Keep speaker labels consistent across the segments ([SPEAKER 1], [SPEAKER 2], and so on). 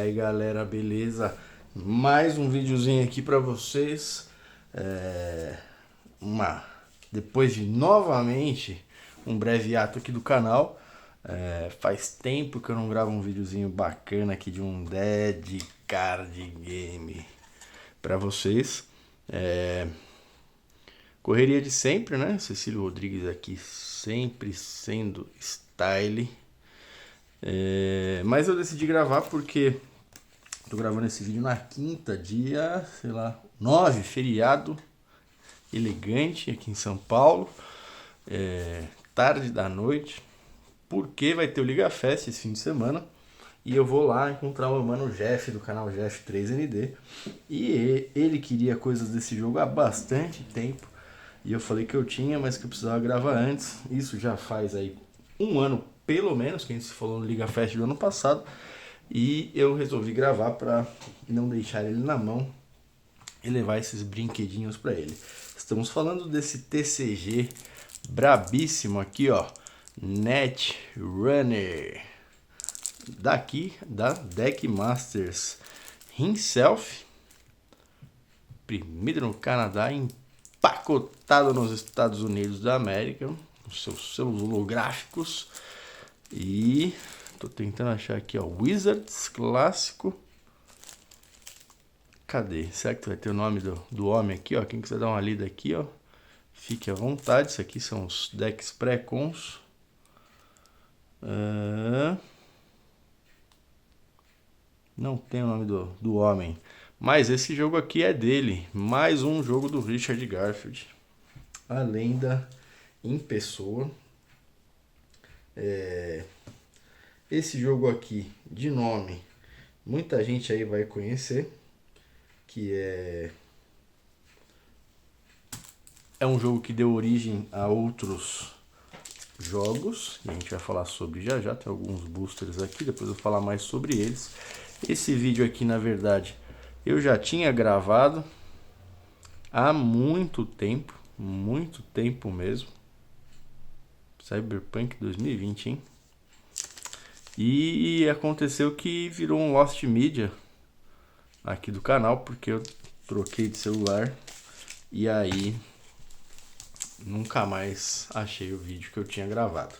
[SPEAKER 1] aí galera, beleza? Mais um videozinho aqui pra vocês. Depois de novamente um breve ato aqui do canal. Faz tempo que eu não gravo um videozinho bacana aqui de um Dead Card Game pra vocês. Correria de sempre, né? Cecílio Rodrigues aqui sempre sendo style. Mas eu decidi gravar porque tô gravando esse vídeo na quinta, dia, sei lá, 9, feriado elegante aqui em São Paulo, tarde da noite, porque vai ter o Liga Fest esse fim de semana e eu vou lá encontrar o meu mano Jeff do canal Jeff 3ND e ele queria coisas desse jogo há bastante tempo e eu falei que eu tinha, mas que eu precisava gravar antes. Isso já faz aí um ano pelo menos que a gente se falou no Liga Fest do ano passado. E eu resolvi gravar para não deixar ele na mão e levar esses brinquedinhos para ele. Estamos falando desse TCG brabíssimo aqui, ó, Netrunner, daqui da Deck Masters himself, primeiro no Canadá, empacotado nos Estados Unidos da América, com seus selos holográficos. E tô tentando achar aqui, ó, Wizards clássico. Cadê? Será que vai ter o nome do homem aqui, ó? Quem quiser dar uma lida aqui, ó, fique à vontade. Isso aqui são os decks pré-cons. Não tem o nome do homem. Mas esse jogo aqui é dele. Mais um jogo do Richard Garfield. A lenda em pessoa. Esse jogo aqui, de nome, muita gente aí vai conhecer, que é um jogo que deu origem a outros jogos, e a gente vai falar sobre já já. Tem alguns boosters aqui, depois eu vou falar mais sobre eles. Esse vídeo aqui, na verdade, eu já tinha gravado há muito tempo mesmo. Cyberpunk 2020, hein? E aconteceu que virou um Lost Media aqui do canal, porque eu troquei de celular e aí nunca mais achei o vídeo que eu tinha gravado.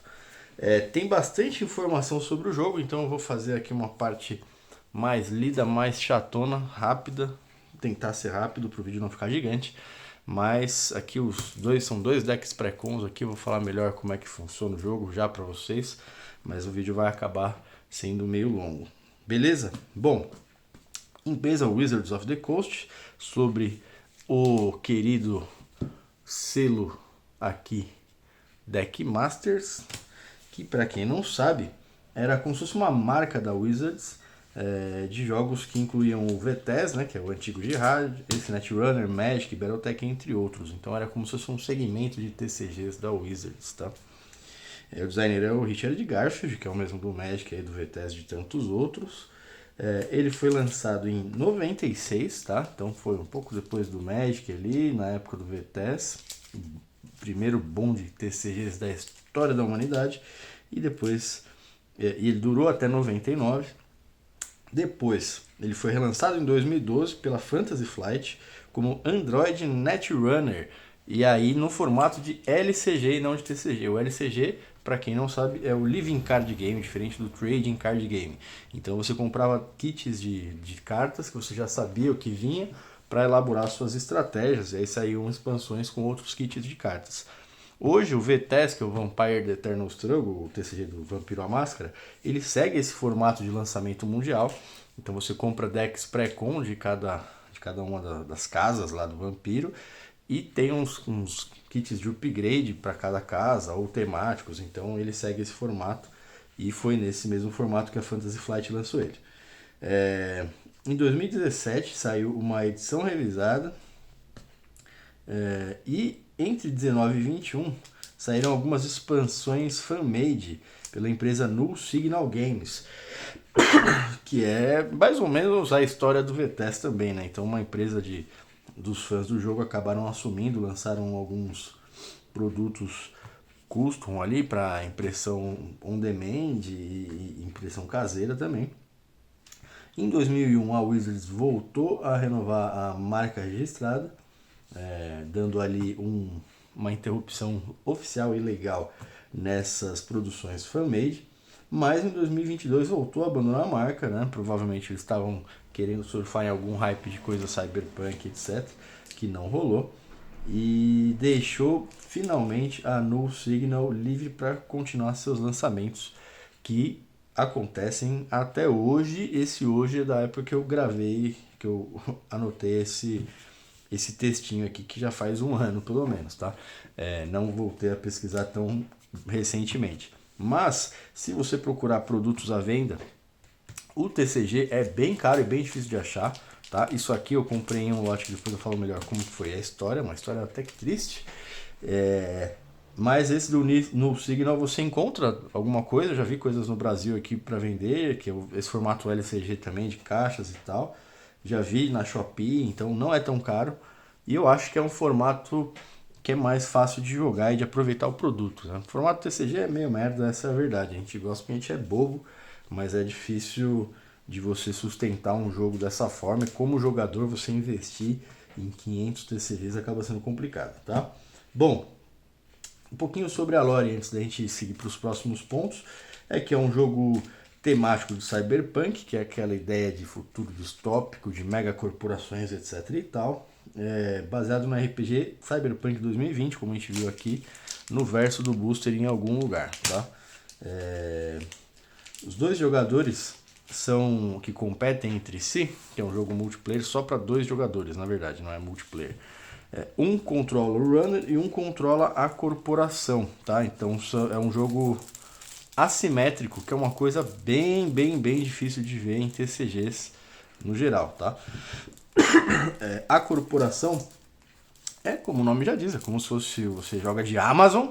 [SPEAKER 1] Tem bastante informação sobre o jogo, então eu vou fazer aqui uma parte mais lida, mais chatona, rápida, tentar ser rápido para o vídeo não ficar gigante. Mas aqui são dois decks pré-cons aqui, eu vou falar melhor como é que funciona o jogo já para vocês, mas o vídeo vai acabar sendo meio longo. Beleza? Bom, empresa Wizards of the Coast, sobre o querido selo aqui Deck Masters, que para quem não sabe, era como se fosse uma marca da Wizards, de jogos que incluíam o VTES, né, que é o antigo Jihad, esse Netrunner, Magic, Battletech, entre outros. Então era como se fosse um segmento de TCGs da Wizards, tá? O designer é o Richard Garfield, que é o mesmo do Magic e do VTES de tantos outros. Ele foi lançado em 96, tá? Então foi um pouco depois do Magic ali, na época do VTES. Primeiro boom de TCGs da história da humanidade. E depois, ele durou até 99. Depois, ele foi relançado em 2012 pela Fantasy Flight como Android Netrunner. E aí no formato de LCG e não de TCG. O LCG, para quem não sabe, é o Living Card Game, diferente do Trading Card Game. Então você comprava kits de cartas que você já sabia o que vinha para elaborar suas estratégias. E aí saíam expansões com outros kits de cartas. Hoje o VTES, que é o Vampire The Eternal Struggle, o TCG do Vampiro à Máscara, ele segue esse formato de lançamento mundial. Então você compra decks pré-con de cada uma das casas lá do Vampiro e tem uns kits de upgrade para cada casa ou temáticos. Então ele segue esse formato e foi nesse mesmo formato que a Fantasy Flight lançou ele. Em 2017 saiu uma edição revisada e entre 19 e 21 saíram algumas expansões fan-made pela empresa Null Signal Games, que é mais ou menos a história do VTES também, né? Então uma empresa dos fãs do jogo acabaram assumindo, lançaram alguns produtos custom ali para impressão on demand e impressão caseira também. Em 2001 a Wizards voltou a renovar a marca registrada, dando ali uma interrupção oficial e legal nessas produções fan-made, mas em 2022 voltou a abandonar a marca, né? Provavelmente eles estavam querendo surfar em algum hype de coisa cyberpunk, etc, que não rolou, e deixou finalmente a No Signal livre para continuar seus lançamentos, que acontecem até hoje. Esse hoje é da época que eu gravei, que eu anotei esse textinho aqui, que já faz um ano pelo menos, tá? Não voltei a pesquisar tão recentemente. Mas, se você procurar produtos à venda, o TCG é bem caro e bem difícil de achar, tá? Isso aqui eu comprei em um lote, depois eu falo melhor como foi a história, uma história até que triste. Mas esse no Signal você encontra alguma coisa, eu já vi coisas no Brasil aqui para vender, que é esse formato LCG também, de caixas e tal. Já vi na Shopee, então não é tão caro. E eu acho que é um formato que é mais fácil de jogar e de aproveitar o produto, né? O formato TCG é meio merda, essa é a verdade. A gente gosta porque a gente é bobo, mas é difícil de você sustentar um jogo dessa forma. E como jogador, você investir em 500 TCGs acaba sendo complicado, tá? Bom, um pouquinho sobre a lore antes da gente seguir para os próximos pontos. É que é um jogo temático de cyberpunk, que é aquela ideia de futuro distópico, de megacorporações, etc e tal. Baseado no RPG Cyberpunk 2020, como a gente viu aqui no verso do booster em algum lugar, tá? Os dois jogadores são que competem entre si, que é um jogo multiplayer só para 2 jogadores, na verdade, não é multiplayer. Um controla o runner e um controla a corporação, tá? Então é um jogo assimétrico, que é uma coisa bem difícil de ver em TCGs no geral, tá? A corporação como o nome já diz, é como se fosse você joga de Amazon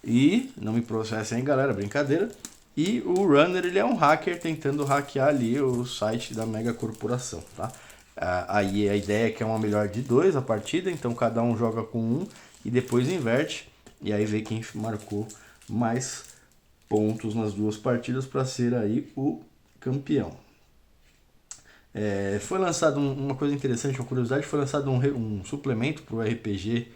[SPEAKER 1] e, não me processem aí galera, brincadeira, e o runner ele é um hacker tentando hackear ali o site da mega corporação, tá? Aí a ideia é que é uma melhor de 2 a partida, então cada um joga com um e depois inverte, e aí vê quem marcou mais pontos nas 2 partidas para ser aí o campeão. Foi lançado uma coisa interessante, uma curiosidade, foi lançado um suplemento para o RPG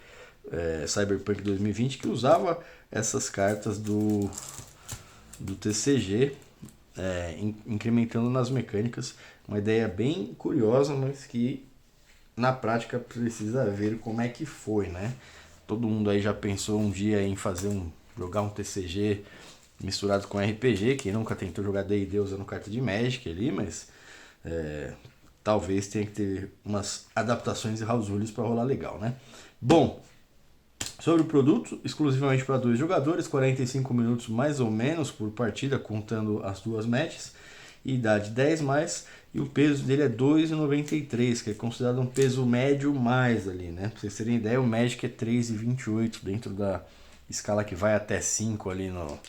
[SPEAKER 1] Cyberpunk 2020 que usava essas cartas do TCG, incrementando nas mecânicas. Uma ideia bem curiosa, mas que na prática precisa ver como é que foi, né? Todo mundo aí já pensou um dia em jogar um TCG misturado com RPG, quem nunca tentou jogar D&D usando carta de Magic ali, mas talvez tenha que ter umas adaptações e house rules para rolar legal, né? Bom, sobre o produto, exclusivamente para 2 jogadores, 45 minutos mais ou menos por partida, contando as 2 matches, idade 10+, e o peso dele é 2,93, que é considerado um peso médio mais ali, né? Pra vocês terem ideia, o Magic é 3,28 dentro da escala que vai até 5 ali no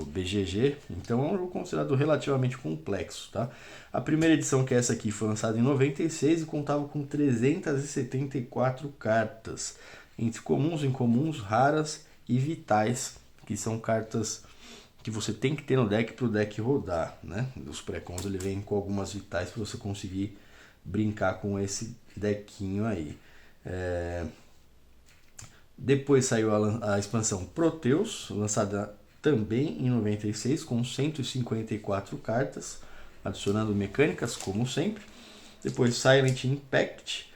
[SPEAKER 1] BGG, então é um jogo considerado relativamente complexo, tá? A primeira edição, que é essa aqui, foi lançada em 96 e contava com 374 cartas, entre comuns, incomuns, raras e vitais, que são cartas que você tem que ter no deck para o deck rodar, né? Os pré-cons ele vem com algumas vitais para você conseguir brincar com esse deckinho aí. Depois saiu a expansão Proteus, lançada também em 96, com 154 cartas, adicionando mecânicas, como sempre. Depois Silent Impact,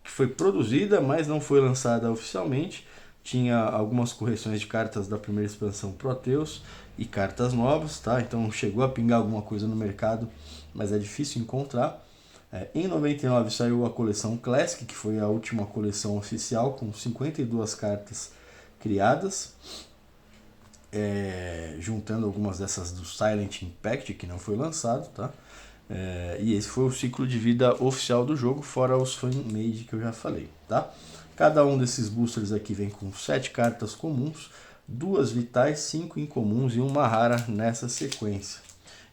[SPEAKER 1] que foi produzida, mas não foi lançada oficialmente. Tinha algumas correções de cartas da primeira expansão Proteus e cartas novas, tá? Então chegou a pingar alguma coisa no mercado, mas é difícil encontrar. Em 99 saiu a coleção Classic, que foi a última coleção oficial, com 52 cartas criadas, juntando algumas dessas do Silent Impact, que não foi lançado, tá? E esse foi o ciclo de vida oficial do jogo, fora os fan-made que eu já falei, tá? Cada um desses boosters aqui vem com 7 cartas comuns, 2 vitais, 5 incomuns e uma rara nessa sequência.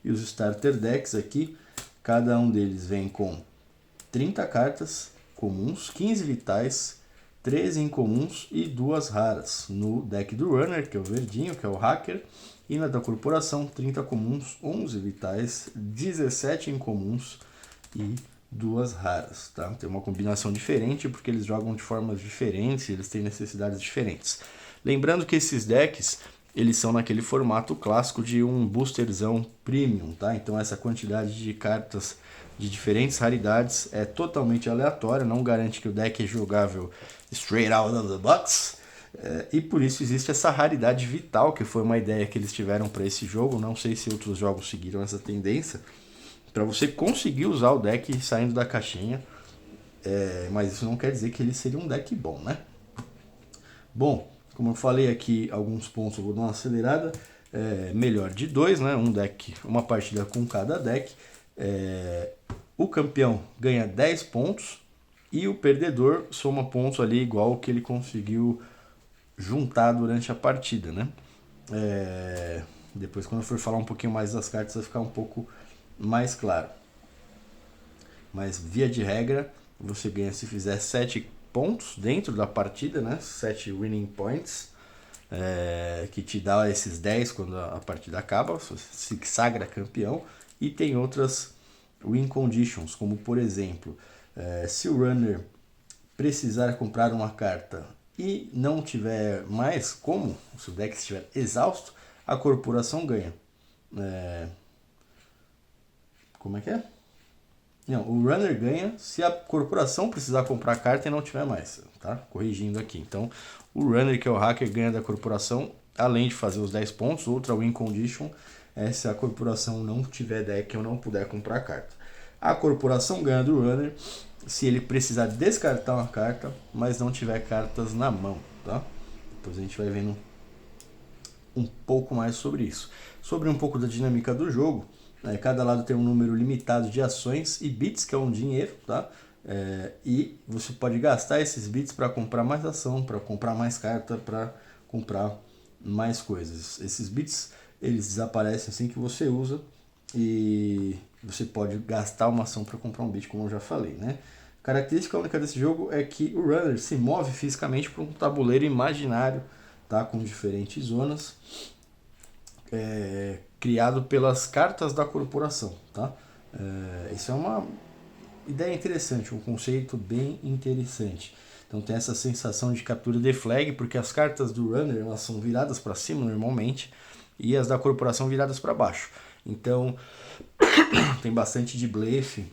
[SPEAKER 1] E os starter decks aqui, cada um deles vem com 30 cartas comuns, 15 vitais, 13 incomuns e 2 raras. No deck do Runner, que é o verdinho, que é o Hacker, E na da corporação, 30 comuns, 11 vitais, 17 incomuns e 2 raras, tá? Tem uma combinação diferente porque eles jogam de formas diferentes, eles têm necessidades diferentes. Lembrando que esses decks, eles são naquele formato clássico de um boosterzão premium, tá? Então essa quantidade de cartas de diferentes raridades é totalmente aleatória, não garante que o deck é jogável straight out of the box. E por isso existe essa raridade vital, que foi uma ideia que eles tiveram para esse jogo. Não sei se outros jogos seguiram essa tendência, para você conseguir usar o deck saindo da caixinha. Mas isso não quer dizer que ele seria um deck bom, né? Bom, como eu falei aqui, alguns pontos eu vou dar uma acelerada. Melhor de 2, né? Um deck, uma partida com cada deck. O campeão ganha 10 pontos e o perdedor soma pontos ali igual o que ele conseguiu juntar durante a partida, né? Depois, quando eu for falar um pouquinho mais das cartas, vai ficar um pouco mais claro. Mas, via de regra, você ganha se fizer 7 pontos dentro da partida, né? 7 winning points, que te dá esses 10 quando a partida acaba, você se sagra campeão. E tem outras win conditions, como por exemplo, se o runner precisar comprar uma carta e não tiver mais como, se o deck estiver exausto, a corporação ganha. Como é que é? Não, o runner ganha se a corporação precisar comprar a carta e não tiver mais, tá? Corrigindo aqui. Então, o runner, que é o hacker, ganha da corporação, além de fazer os 10 pontos. Outra win condition é se a corporação não tiver deck ou não puder comprar a carta. A corporação ganha do runner se ele precisar descartar uma carta, mas não tiver cartas na mão, tá? Depois a gente vai vendo um pouco mais sobre isso. Sobre um pouco da dinâmica do jogo, cada lado tem um número limitado de ações e bits, que é um dinheiro, tá? E você pode gastar esses bits para comprar mais ação, para comprar mais carta, para comprar mais coisas. Esses bits, eles desaparecem assim que você usa e você pode gastar uma ação para comprar um bit, como eu já falei, né? A característica única desse jogo é que o runner se move fisicamente por um tabuleiro imaginário, tá? Com diferentes zonas, criado pelas cartas da corporação, tá? Isso é uma ideia interessante, um conceito bem interessante. Então tem essa sensação de captura de flag, porque as cartas do runner elas são viradas para cima normalmente e as da corporação viradas para baixo. Então tem bastante de blefe,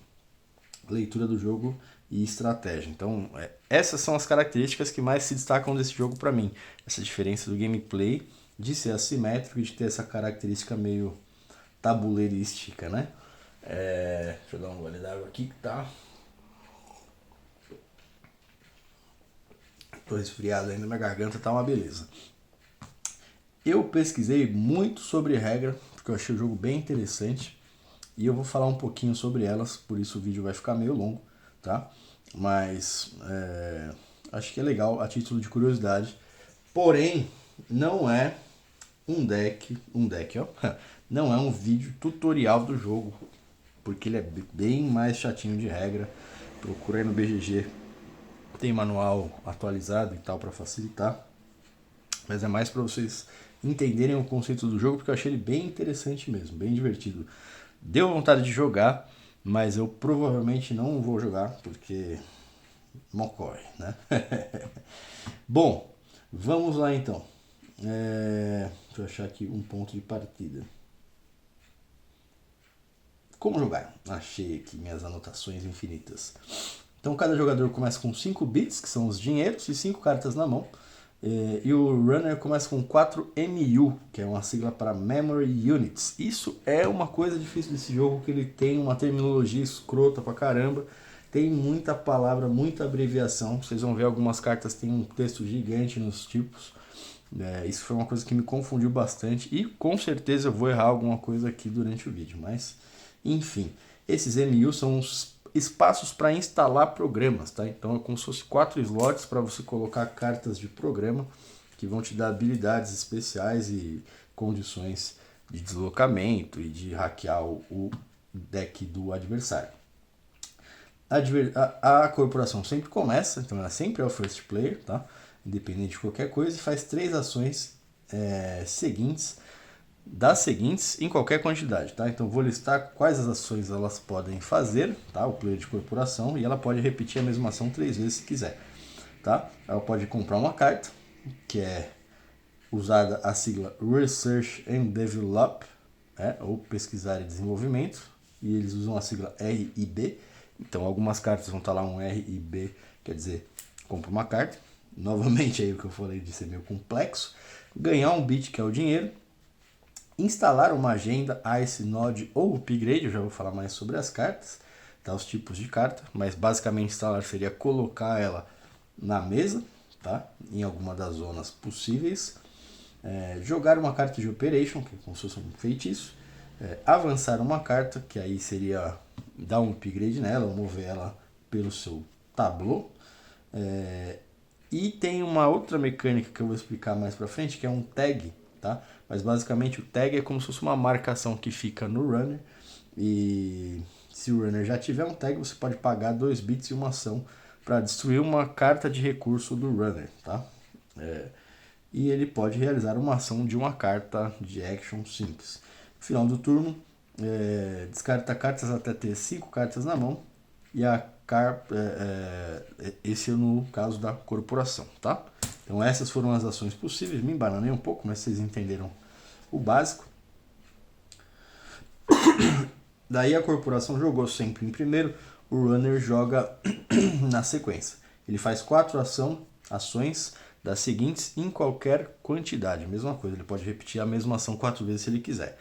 [SPEAKER 1] leitura do jogo e estratégia. Então essas são as características que mais se destacam desse jogo para mim. Essa diferença do gameplay, de ser assimétrico e de ter essa característica meio tabuleirística, né? Deixa eu dar um gole d'água aqui que tá. Tô resfriado ainda, minha garganta tá uma beleza. Eu pesquisei muito sobre regra, porque eu achei o jogo bem interessante. E eu vou falar um pouquinho sobre elas, por isso o vídeo vai ficar meio longo, tá? Mas acho que é legal a título de curiosidade. Porém, não é um deck, ó, não é um vídeo tutorial do jogo, porque ele é bem mais chatinho de regra. Procura aí no BGG, tem manual atualizado e tal para facilitar. Mas é mais para vocês entenderem o conceito do jogo, porque eu achei ele bem interessante mesmo, bem divertido. Deu vontade de jogar, mas eu provavelmente não vou jogar, porque mocorre, né? Bom, vamos lá então. Deixa eu achar aqui um ponto de partida. Como jogar? Achei aqui minhas anotações infinitas. Então cada jogador começa com 5 bits, que são os dinheiros, e 5 cartas na mão. E o runner começa com 4 MU, que é uma sigla para Memory Units. Isso é uma coisa difícil desse jogo, que ele tem uma terminologia escrota pra caramba. Tem muita palavra, muita abreviação. Vocês vão ver algumas cartas tem um texto gigante nos tipos. Isso foi uma coisa que me confundiu bastante. E com certeza eu vou errar alguma coisa aqui durante o vídeo. Mas, enfim, esses MU são os espaços para instalar programas, tá? Então é como se fosse 4 slots para você colocar cartas de programa que vão te dar habilidades especiais e condições de deslocamento e de hackear o deck do adversário. A corporação sempre começa, então ela sempre é o first player, tá? Independente de qualquer coisa, e faz 3 ações seguintes das seguintes em qualquer quantidade, tá? Então vou listar quais as ações elas podem fazer, tá? O player de corporação, e ela pode repetir a mesma ação 3 vezes se quiser, tá? Ela pode comprar uma carta, que é usada a sigla Research and Develop, ou Pesquisar e Desenvolvimento, e eles usam a sigla RIB. Então algumas cartas vão estar lá um RIB, quer dizer, compra uma carta. Novamente aí o que eu falei de ser meio complexo. Ganhar um bit, que é o dinheiro. Instalar uma agenda, Ice, Node ou Upgrade, eu já vou falar mais sobre as cartas, tá? Os tipos de carta, mas basicamente instalar seria colocar ela na mesa, tá? Em alguma das zonas possíveis. Jogar uma carta de Operation, que é como se fosse um feitiço. Avançar uma carta, que aí seria dar um upgrade nela, ou mover ela pelo seu tableau. E tem uma outra mecânica que eu vou explicar mais pra frente, que é um tag, tá? Mas basicamente o tag é como se fosse uma marcação que fica no runner, e se o runner já tiver um tag, você pode pagar 2 bits e uma ação para destruir uma carta de recurso do runner, tá? E ele pode realizar uma ação de uma carta de action simples. No final do turno, descarta cartas até ter 5 cartas na mão, e esse é no caso da corporação, tá? Então essas foram as ações possíveis, me embananei um pouco, mas vocês entenderam o básico. Daí a corporação jogou sempre em primeiro, o runner joga na sequência. Ele faz 4 ações das seguintes em qualquer quantidade, mesma coisa, ele pode repetir a mesma ação 4 vezes se ele quiser.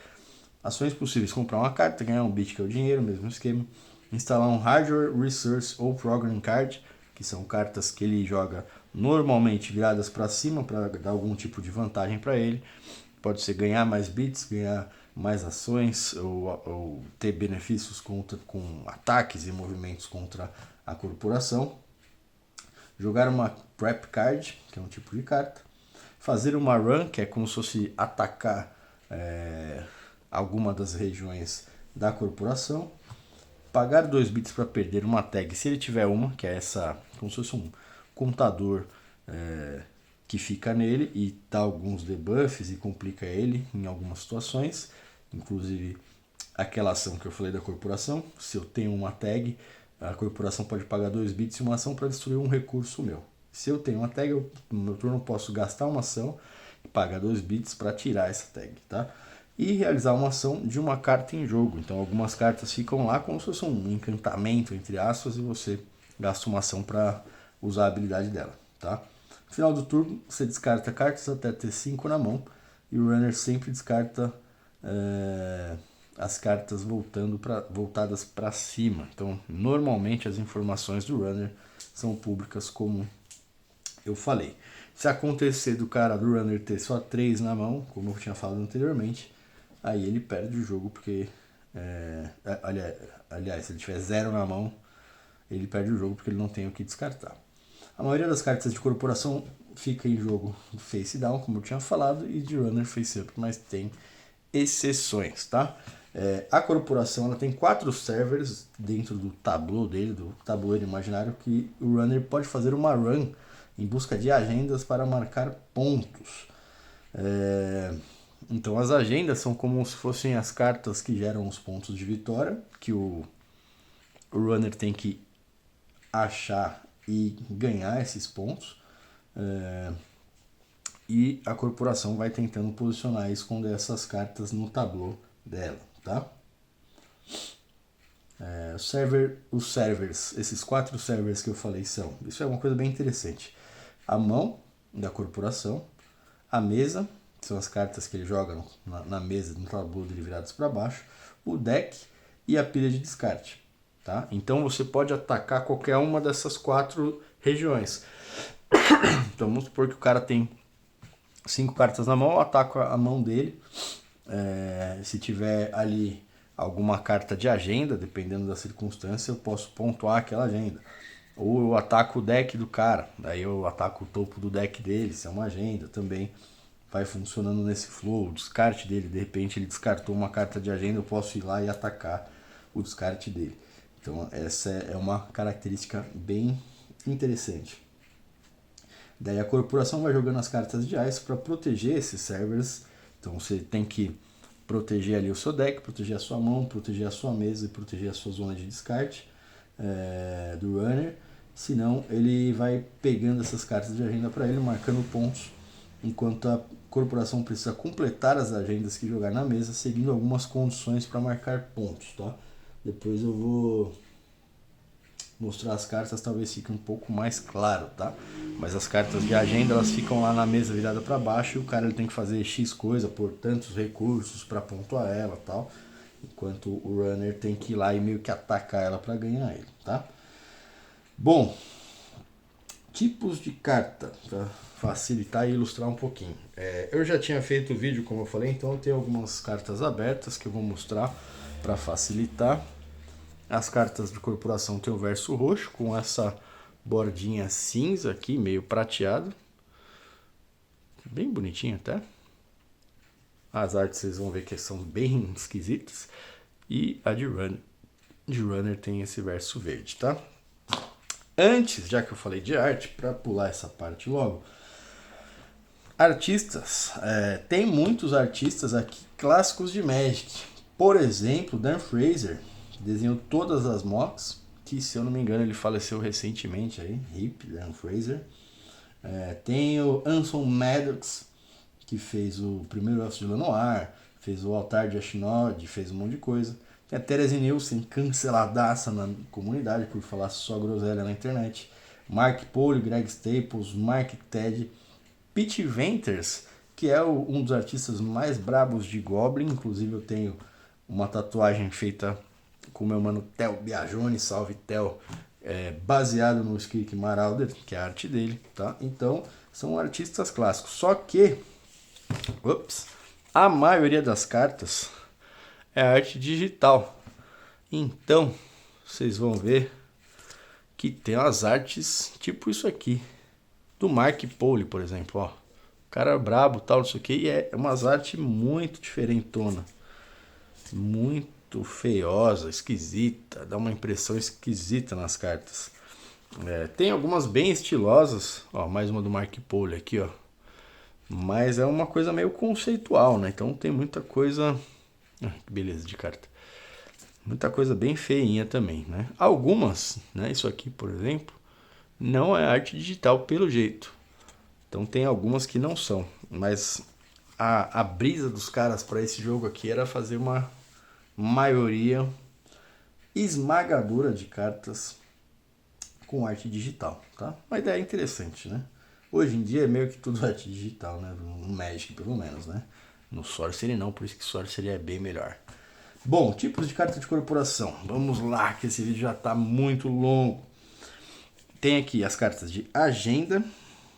[SPEAKER 1] Ações possíveis: comprar uma carta, ganhar um bit, que é o dinheiro, mesmo esquema. Instalar um Hardware, Resource ou Program Card, que são cartas que ele joga normalmente viradas para cima, para dar algum tipo de vantagem para ele. Pode ser ganhar mais bits, ganhar mais ações, ou ter benefícios com ataques e movimentos contra a corporação. Jogar uma Prep Card, que é um tipo de carta. Fazer uma Run, que é como se fosse atacar alguma das regiões da corporação. Pagar 2 bits para perder uma tag, se ele tiver uma, que é essa, como se fosse um contador que fica nele e dá alguns debuffs e complica ele em algumas situações, inclusive aquela ação que eu falei da corporação. Se eu tenho uma tag, a corporação pode pagar 2 bits e uma ação para destruir um recurso meu. Se eu tenho uma tag, no meu turno eu posso gastar uma ação e pagar 2 bits para tirar essa tag, tá? E realizar uma ação de uma carta em jogo. Então algumas cartas ficam lá como se fosse um encantamento, entre aspas, e você gasta uma ação para usar a habilidade dela, tá? No final do turno, você descarta cartas até ter 5 na mão, e o runner sempre descarta as cartas voltadas para cima. Então, normalmente as informações do runner são públicas, como eu falei. Se acontecer do runner ter só 3 na mão, como eu tinha falado anteriormente, aí ele perde o jogo, porque aliás, se ele tiver 0 na mão, ele perde o jogo porque ele não tem o que descartar. A maioria das cartas de corporação fica em jogo face down, como eu tinha falado, e de runner face up, mas tem exceções, tá? A corporação ela tem 4 servers dentro do tableau dele, do tabuleiro imaginário, que o runner pode fazer uma run em busca de agendas para marcar pontos. Então as agendas são como se fossem as cartas que geram os pontos de vitória, que o runner tem que achar e ganhar esses pontos. E a corporação vai tentando posicionar e esconder essas cartas no tableau dela, tá? Os servers, esses 4 servers que eu falei são, isso é uma coisa bem interessante: a mão da corporação, a mesa, que são as cartas que ele joga na mesa, no tableau dele viradas para baixo, o deck e a pilha de descarte, tá? Então você pode atacar qualquer uma dessas 4 regiões. Então vamos supor que o cara tem 5 cartas na mão, eu ataco a mão dele. Se tiver ali alguma carta de agenda, dependendo da circunstância, eu posso pontuar aquela agenda. Ou eu ataco o deck do cara, daí eu ataco o topo do deck dele, se é uma agenda também. Vai funcionando nesse flow, o descarte dele, de repente ele descartou uma carta de agenda, eu posso ir lá e atacar o descarte dele. Então essa é uma característica bem interessante. Daí a corporação vai jogando as cartas de ice para proteger esses servers. Então você tem que proteger ali o seu deck, proteger a sua mão, proteger a sua mesa e proteger a sua zona de descarte do runner. Senão ele vai pegando essas cartas de agenda para ele, marcando pontos, enquanto a corporação precisa completar as agendas que jogar na mesa, seguindo algumas condições para marcar pontos, tá? Depois eu vou mostrar as cartas, talvez fique um pouco mais claro, tá? Mas as cartas de agenda, elas ficam lá na mesa virada para baixo e o cara ele tem que fazer X coisa por tantos recursos para pontuar ela, tal. Enquanto o runner tem que ir lá e meio que atacar ela para ganhar ele, tá? Bom, tipos de carta, para facilitar e ilustrar um pouquinho. Eu já tinha feito o vídeo, como eu falei, então eu tenho algumas cartas abertas que eu vou mostrar para facilitar. As cartas de corporação tem o verso roxo, com essa bordinha cinza aqui, meio prateado. Bem bonitinho até. As artes vocês vão ver que são bem esquisitas. E a de Runner tem esse verso verde, tá? Antes, já que eu falei de arte, para pular essa parte logo. Artistas. Tem muitos artistas aqui clássicos de Magic. Por exemplo, Dan Fraser desenhou todas as mocks, que se eu não me engano ele faleceu recentemente aí, RIP, Dan Fraser. Tem o Anson Maddox, que fez o primeiro elfo de Lenoir, fez o altar de Ashnod, fez um monte de coisa. Tem a Therese Nielsen, canceladaça na comunidade por falar só groselha na internet. Mark Pole, Greg Staples, Mark Ted, Pete Venters, que é um dos artistas mais brabos de Goblin. Inclusive eu tenho uma tatuagem feita com o meu mano Theo Biagione, salve Theo, baseado no Skirk Marauder, que é a arte dele, tá? Então, são artistas clássicos. Só que, a maioria das cartas é arte digital. Então, vocês vão ver que tem as artes tipo isso aqui, do Mark Pole, por exemplo, ó. O cara é brabo, tal, não sei o que, e é umas artes muito diferentona. Muito feiosa, esquisita, dá uma impressão esquisita nas cartas. Tem algumas bem estilosas, ó, mais uma do Mark Pole aqui, ó. Mas é uma coisa meio conceitual, né? Então tem muita coisa... que beleza de carta. Muita coisa bem feinha também, né? Algumas, né? Isso aqui, por exemplo, não é arte digital pelo jeito. Então tem algumas que não são. Mas a brisa dos caras para esse jogo aqui era fazer uma maioria esmagadora de cartas com arte digital, tá? Uma ideia interessante, né? Hoje em dia é meio que tudo arte digital, né? No Magic, pelo menos, né? No Sorcery não, por isso que Sorcery é bem melhor. Bom, tipos de carta de corporação. Vamos lá, que esse vídeo já está muito longo. Tem aqui as cartas de agenda,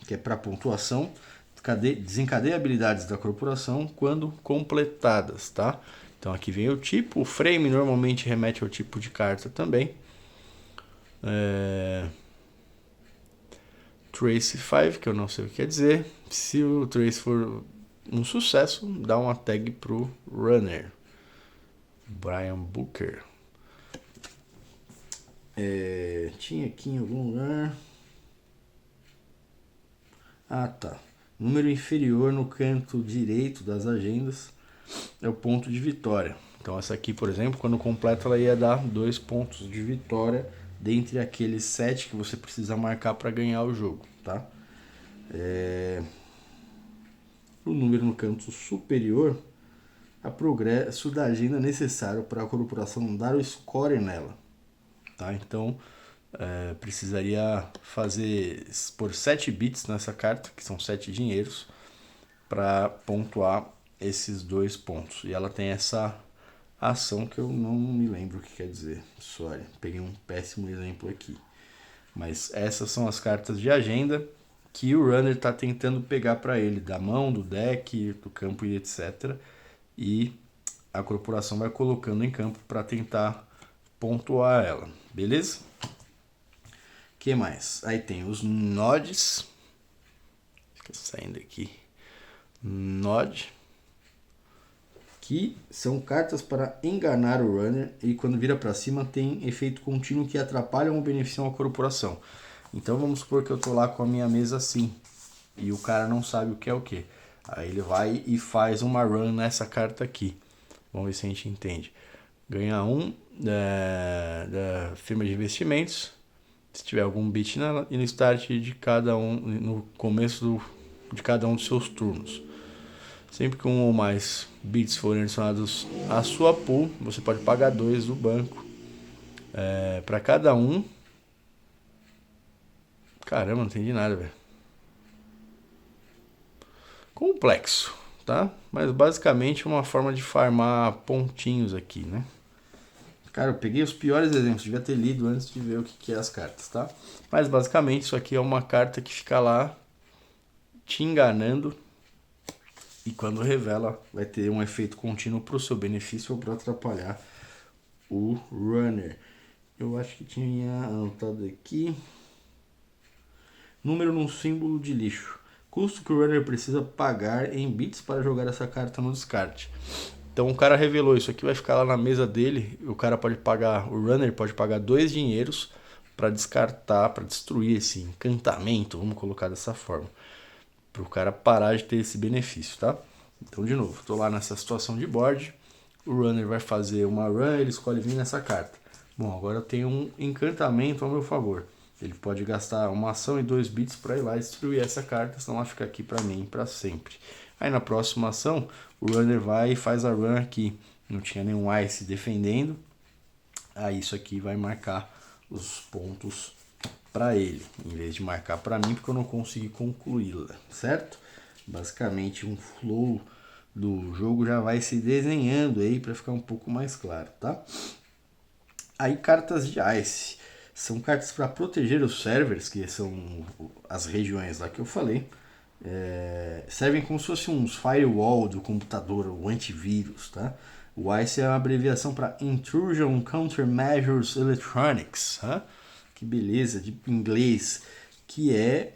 [SPEAKER 1] que é para pontuação. Desencadeia habilidades da corporação quando completadas, tá? Então aqui vem o tipo. O frame normalmente remete ao tipo de carta também. Trace 5, que eu não sei o que quer dizer. Se o Trace for um sucesso, dá uma tag pro runner. Brian Booker. Tinha aqui em algum lugar. Ah, tá. Número inferior no canto direito das agendas é o ponto de vitória. Então essa aqui, por exemplo, quando completa, ela ia dar 2 pontos de vitória dentre aqueles 7 que você precisa marcar para ganhar o jogo, tá? O número no canto superior é o progresso da agenda necessário para a corporação dar o score nela, tá? Então precisaria por 7 bits nessa carta, que são 7 dinheiros, para pontuar esses 2 pontos. E ela tem essa ação que eu não me lembro o que quer dizer. Sorry, peguei um péssimo exemplo aqui. Mas essas são as cartas de agenda que o runner está tentando pegar para ele, da mão, do deck, do campo e etc. E a corporação vai colocando em campo para tentar pontuar ela, beleza? O que mais? Aí tem os nods. Fica saindo aqui. Nod. Que são cartas para enganar o runner e quando vira para cima tem efeito contínuo que atrapalham ou beneficiam a corporação. Então vamos supor que eu tô lá com a minha mesa assim e o cara não sabe o que é o que. Aí ele vai e faz uma run nessa carta aqui. Vamos ver se a gente entende. Ganha 1 da firma de investimentos. Se tiver algum bit no start de cada um, no começo de cada um dos seus turnos. Sempre que um ou mais bits forem adicionados à sua pool, você pode pagar 2 do banco. Para cada um. Caramba, não entendi nada, velho. Complexo, tá? Mas basicamente é uma forma de farmar pontinhos aqui, né? Cara, eu peguei os piores exemplos, devia ter lido antes de ver o que é as cartas, tá? Mas basicamente isso aqui é uma carta que fica lá te enganando e quando revela vai ter um efeito contínuo pro seu benefício ou para atrapalhar o runner. Eu acho que tinha anotado aqui. Número num símbolo de lixo. Custo que o runner precisa pagar em bits para jogar essa carta no descarte. Então o cara revelou isso aqui, vai ficar lá na mesa dele. O cara pode pagar, o runner pode pagar 2 dinheiros para descartar, para destruir esse encantamento, vamos colocar dessa forma, para o cara parar de ter esse benefício, tá? Então de novo, estou lá nessa situação de board, o runner vai fazer uma run, ele escolhe vir nessa carta. Bom, agora eu tenho um encantamento ao meu favor. Ele pode gastar uma ação e 2 bits para ir lá e destruir essa carta, senão ela fica aqui para mim para sempre. Aí na próxima ação, o runner vai e faz a run aqui. Não tinha nenhum ice defendendo. Aí isso aqui vai marcar os pontos para ele, em vez de marcar para mim, porque eu não consegui concluí-la, certo? Basicamente um flow do jogo já vai se desenhando aí para ficar um pouco mais claro, tá? Aí cartas de ice. São cartas para proteger os servers, que são as regiões lá que eu falei. Servem como se fossem uns firewall do computador, o antivírus, tá? O ICE é uma abreviação para Intrusion Countermeasures Electronics, tá? Que beleza, de inglês, que é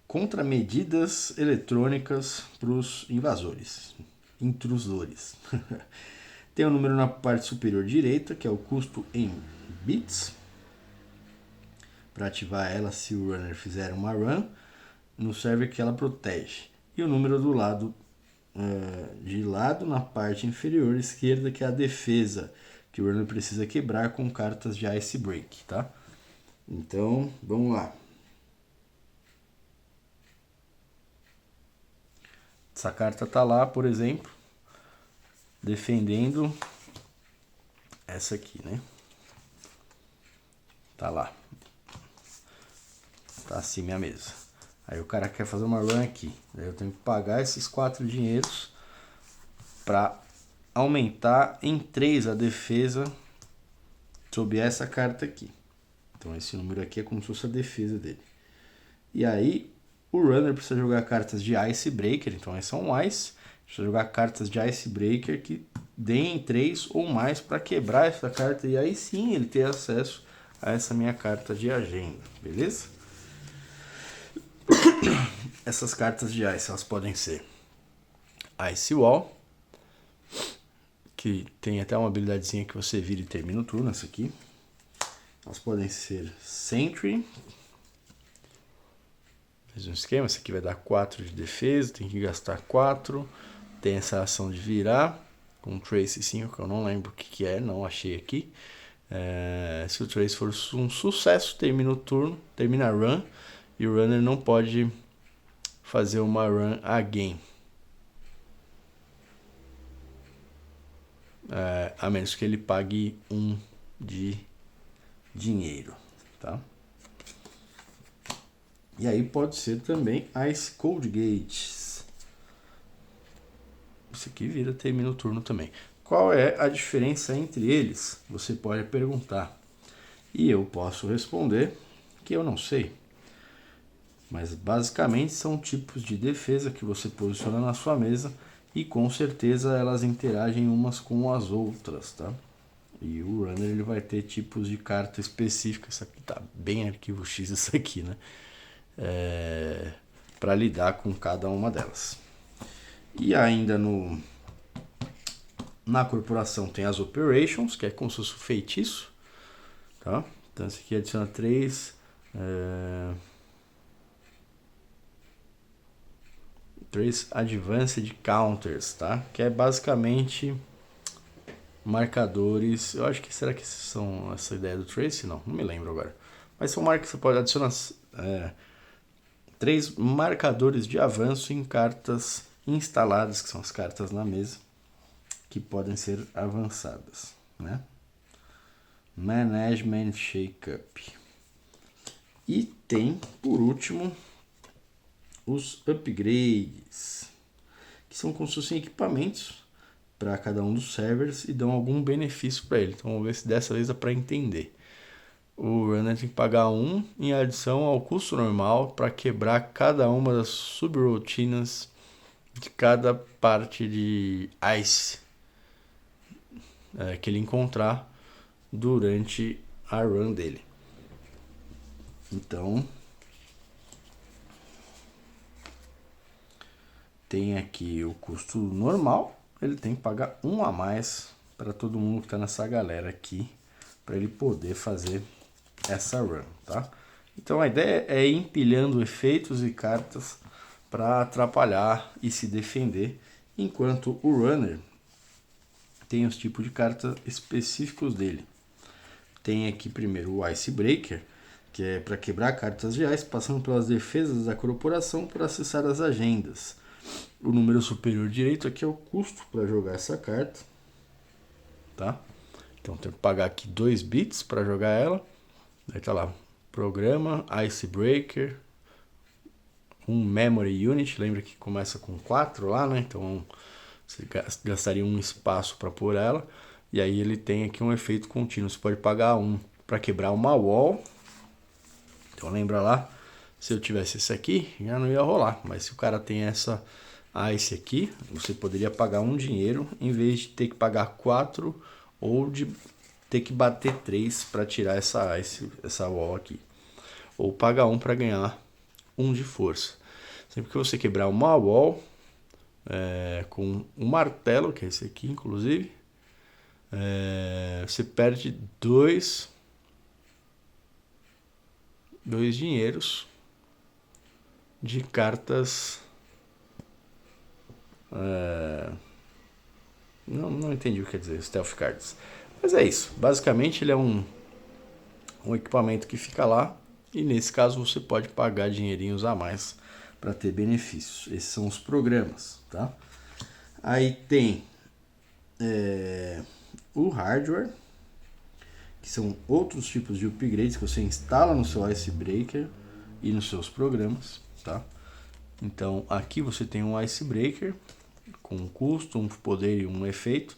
[SPEAKER 1] contramedidas eletrônicas para os invasores, intrusores. Tem um número na parte superior direita, que é o custo em bits, para ativar ela se o runner fizer uma run no server que ela protege. E o número do lado de lado na parte inferior esquerda, que é a defesa, que o runner precisa quebrar com cartas de Ice Break, tá? Então, vamos lá. Essa carta tá lá, por exemplo, defendendo essa aqui, né? Tá lá. Tá assim minha mesa. Aí o cara quer fazer uma run aqui. Daí eu tenho que pagar esses 4 dinheiros para aumentar em 3 a defesa sob essa carta aqui. Então esse número aqui é como se fosse a defesa dele. E aí o runner precisa jogar cartas de Icebreaker. Então esse é um Ice. Precisa jogar cartas de Icebreaker que deem 3 ou mais para quebrar essa carta. E aí sim ele ter acesso a essa minha carta de agenda. Beleza? Essas cartas de Ice, elas podem ser Ice Wall, que tem até uma habilidadezinha que você vira e termina o turno, essa aqui. Elas podem ser Sentry. Mesmo esquema, essa aqui vai dar 4 de defesa, tem que gastar 4. Tem essa ação de virar, com Trace 5, que eu não lembro o que é, não achei aqui. Se o Trace for um sucesso, termina o turno, termina a run, e o runner não pode fazer uma run again. A menos que ele pague 1 de dinheiro, tá? E aí pode ser também Ice Cold Gates. Isso aqui vira, termina o turno também. Qual é a diferença entre eles? Você pode perguntar. E eu posso responder que eu não sei. Mas basicamente são tipos de defesa que você posiciona na sua mesa e com certeza elas interagem umas com as outras, tá? E o runner ele vai ter tipos de carta específica. Isso aqui tá bem arquivo X isso aqui, né? Para lidar com cada uma delas. E ainda na corporação tem as operations, que é como se fosse um feitiço, tá? Então esse aqui adiciona 3 Trace Advanced Counters, tá? Que é basicamente marcadores. Eu acho que será que são essa ideia do Trace? Não me lembro agora. Mas são marcas que você pode adicionar 3 marcadores de avanço em cartas instaladas, que são as cartas na mesa, que podem ser avançadas, né? Management Shakeup. E tem, por último, os upgrades, que são como se fossem equipamentos para cada um dos servers e dão algum benefício para ele. Então vamos ver se dessa vez dá para entender. O runner tem que pagar 1 em adição ao custo normal para quebrar cada uma das subrotinas de cada parte de Ice que ele encontrar durante a run dele. Então tem aqui o custo normal, ele tem que pagar 1 a mais para todo mundo que está nessa galera aqui, para ele poder fazer essa run, tá? Então a ideia é ir empilhando efeitos e cartas para atrapalhar e se defender, enquanto o runner tem os tipos de cartas específicos dele. Tem aqui primeiro o Icebreaker, que é para quebrar cartas de ice, passando pelas defesas da corporação para acessar as agendas. O número superior direito aqui é o custo para jogar essa carta, tá? Então tem que pagar aqui 2 bits para jogar ela. Aí tá lá, programa, Icebreaker, um Memory Unit, lembra que começa com 4 lá, né? Então você gastaria um espaço para pôr ela. E aí ele tem aqui um efeito contínuo, você pode pagar 1 para quebrar uma wall. Então lembra lá, se eu tivesse esse aqui, já não ia rolar. Mas se o cara tem essa Ice aqui, você poderia pagar 1 dinheiro, em vez de ter que pagar 4 ou de ter que bater 3 para tirar essa Ice, essa wall aqui. Ou pagar 1 para ganhar 1 de força. Sempre que você quebrar uma wall, com um martelo, que é esse aqui inclusive, você perde 2 dinheiros de cartas. Não entendi o que quer dizer Stealth Cards. Mas é isso. Basicamente ele é um equipamento que fica lá. E nesse caso você pode pagar dinheirinhos a mais para ter benefícios. Esses são os programas, tá? Aí tem o hardware, que são outros tipos de upgrades que você instala no seu Icebreaker e nos seus programas, tá? Então aqui você tem um Icebreaker com um custo, um poder e um efeito,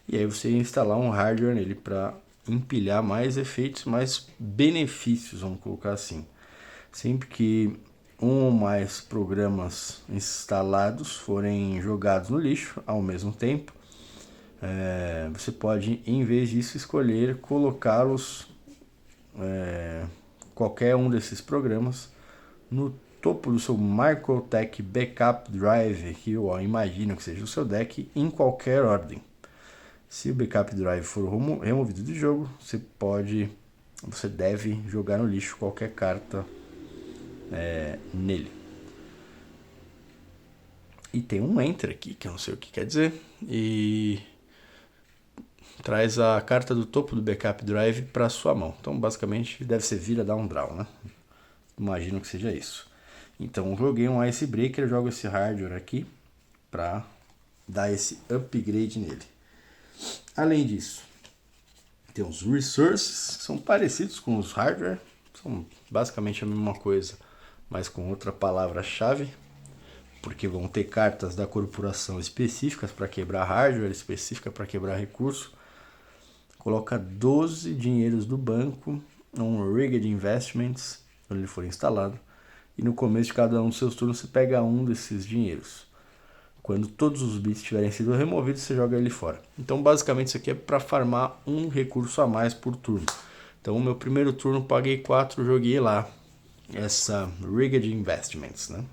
[SPEAKER 1] e aí você instalar um hardware nele para empilhar mais efeitos, mais benefícios, vamos colocar assim. Sempre que um ou mais programas instalados forem jogados no lixo ao mesmo tempo, você pode, em vez disso, escolher colocá-los, qualquer um desses programas, no topo do seu Microtech Backup Drive, que eu imagino que seja o seu deck, em qualquer ordem. Se o Backup Drive for removido do jogo, você deve jogar no lixo qualquer carta nele. E tem um Enter aqui, que eu não sei o que quer dizer, e traz a carta do topo do Backup Drive para sua mão. Então basicamente deve ser vira, dá um draw, né? Imagino que seja isso. Então eu joguei um Icebreaker, jogo esse hardware aqui para dar esse upgrade nele. Além disso, tem os resources, que são parecidos com os hardware, são basicamente a mesma coisa, mas com outra palavra-chave, porque vão ter cartas da corporação específicas para quebrar hardware, específica para quebrar recurso. Coloca 12 dinheiros do banco, um Rigged Investments, quando ele for instalado, e no começo de cada um dos seus turnos você pega um desses dinheiros. Quando todos os bits tiverem sido removidos, você joga ele fora. Então basicamente isso aqui é para farmar um recurso a mais por turno. Então o meu primeiro turno paguei 4, joguei lá essa Rigged Investments, né?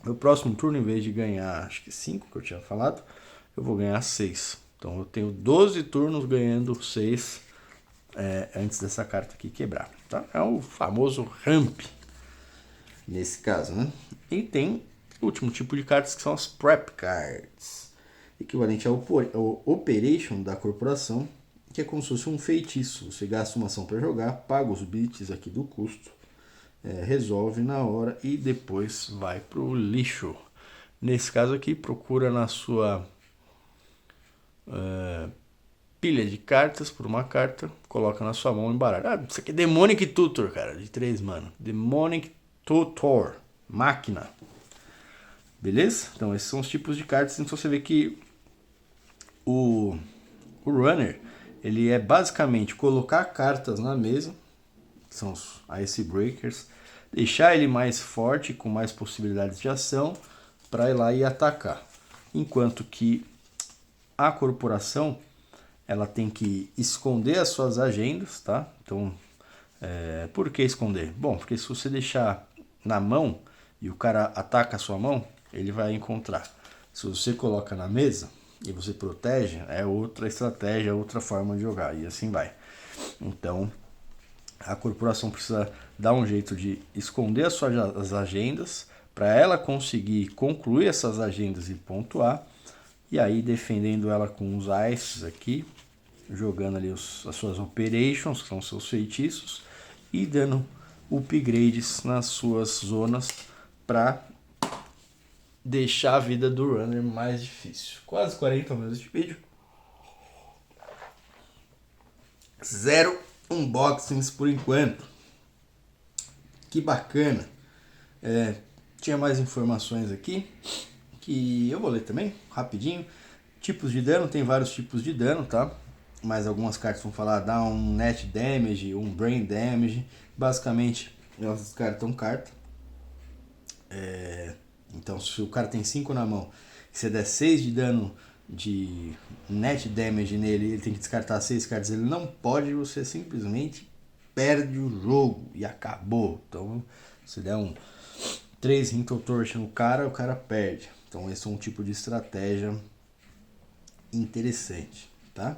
[SPEAKER 1] No próximo turno, em vez de ganhar, acho que 5 que eu tinha falado, eu vou ganhar 6. Então eu tenho 12 turnos ganhando 6 antes dessa carta aqui quebrar. Tá? É o famoso ramp, nesse caso, né? E tem último tipo de cartas, que são as Prep Cards, equivalente ao Operation da corporação, que é como se fosse um feitiço. Você gasta uma ação para jogar, paga os bits aqui do custo, resolve na hora e depois vai pro lixo. Nesse caso aqui, procura na sua pilha de cartas por uma carta, coloca na sua mão e embaralha. Ah, isso aqui é Demonic Tutor, cara, de 3 mana. Demonic Tutor, máquina. Beleza? Então esses são os tipos de cartas. Então você vê que o Runner, ele é basicamente colocar cartas na mesa, que são os Ice Breakers, deixar ele mais forte, com mais possibilidades de ação, para ir lá e atacar. Enquanto que a corporação, ela tem que esconder as suas agendas, tá? Então, por que esconder? Bom, porque se você deixar na mão e o cara ataca a sua mão, ele vai encontrar. Se você coloca na mesa e você protege, é outra estratégia, outra forma de jogar, e assim vai. Então, a corporação precisa dar um jeito de esconder as agendas, para ela conseguir concluir essas agendas e pontuar, e aí defendendo ela com os ices aqui, jogando ali as suas operations, que são seus feitiços, e dando upgrades nas suas zonas para deixar a vida do runner mais difícil. Quase 40 minutos de vídeo. 0 unboxings por enquanto. Que bacana. Tinha mais informações aqui que eu vou ler também, rapidinho. Tipos de dano, tem vários tipos de dano, tá? Mas algumas cartas vão falar, dá um net damage, um brain damage. Basicamente, elas descartam carta. Então, se o cara tem 5 na mão, se você der 6 de dano de net damage nele, ele tem que descartar 6 cartas, ele não pode, você simplesmente perde o jogo e acabou. Então, se der um 3 Hintle Torch no cara, o cara perde. Então, esse é um tipo de estratégia interessante, tá?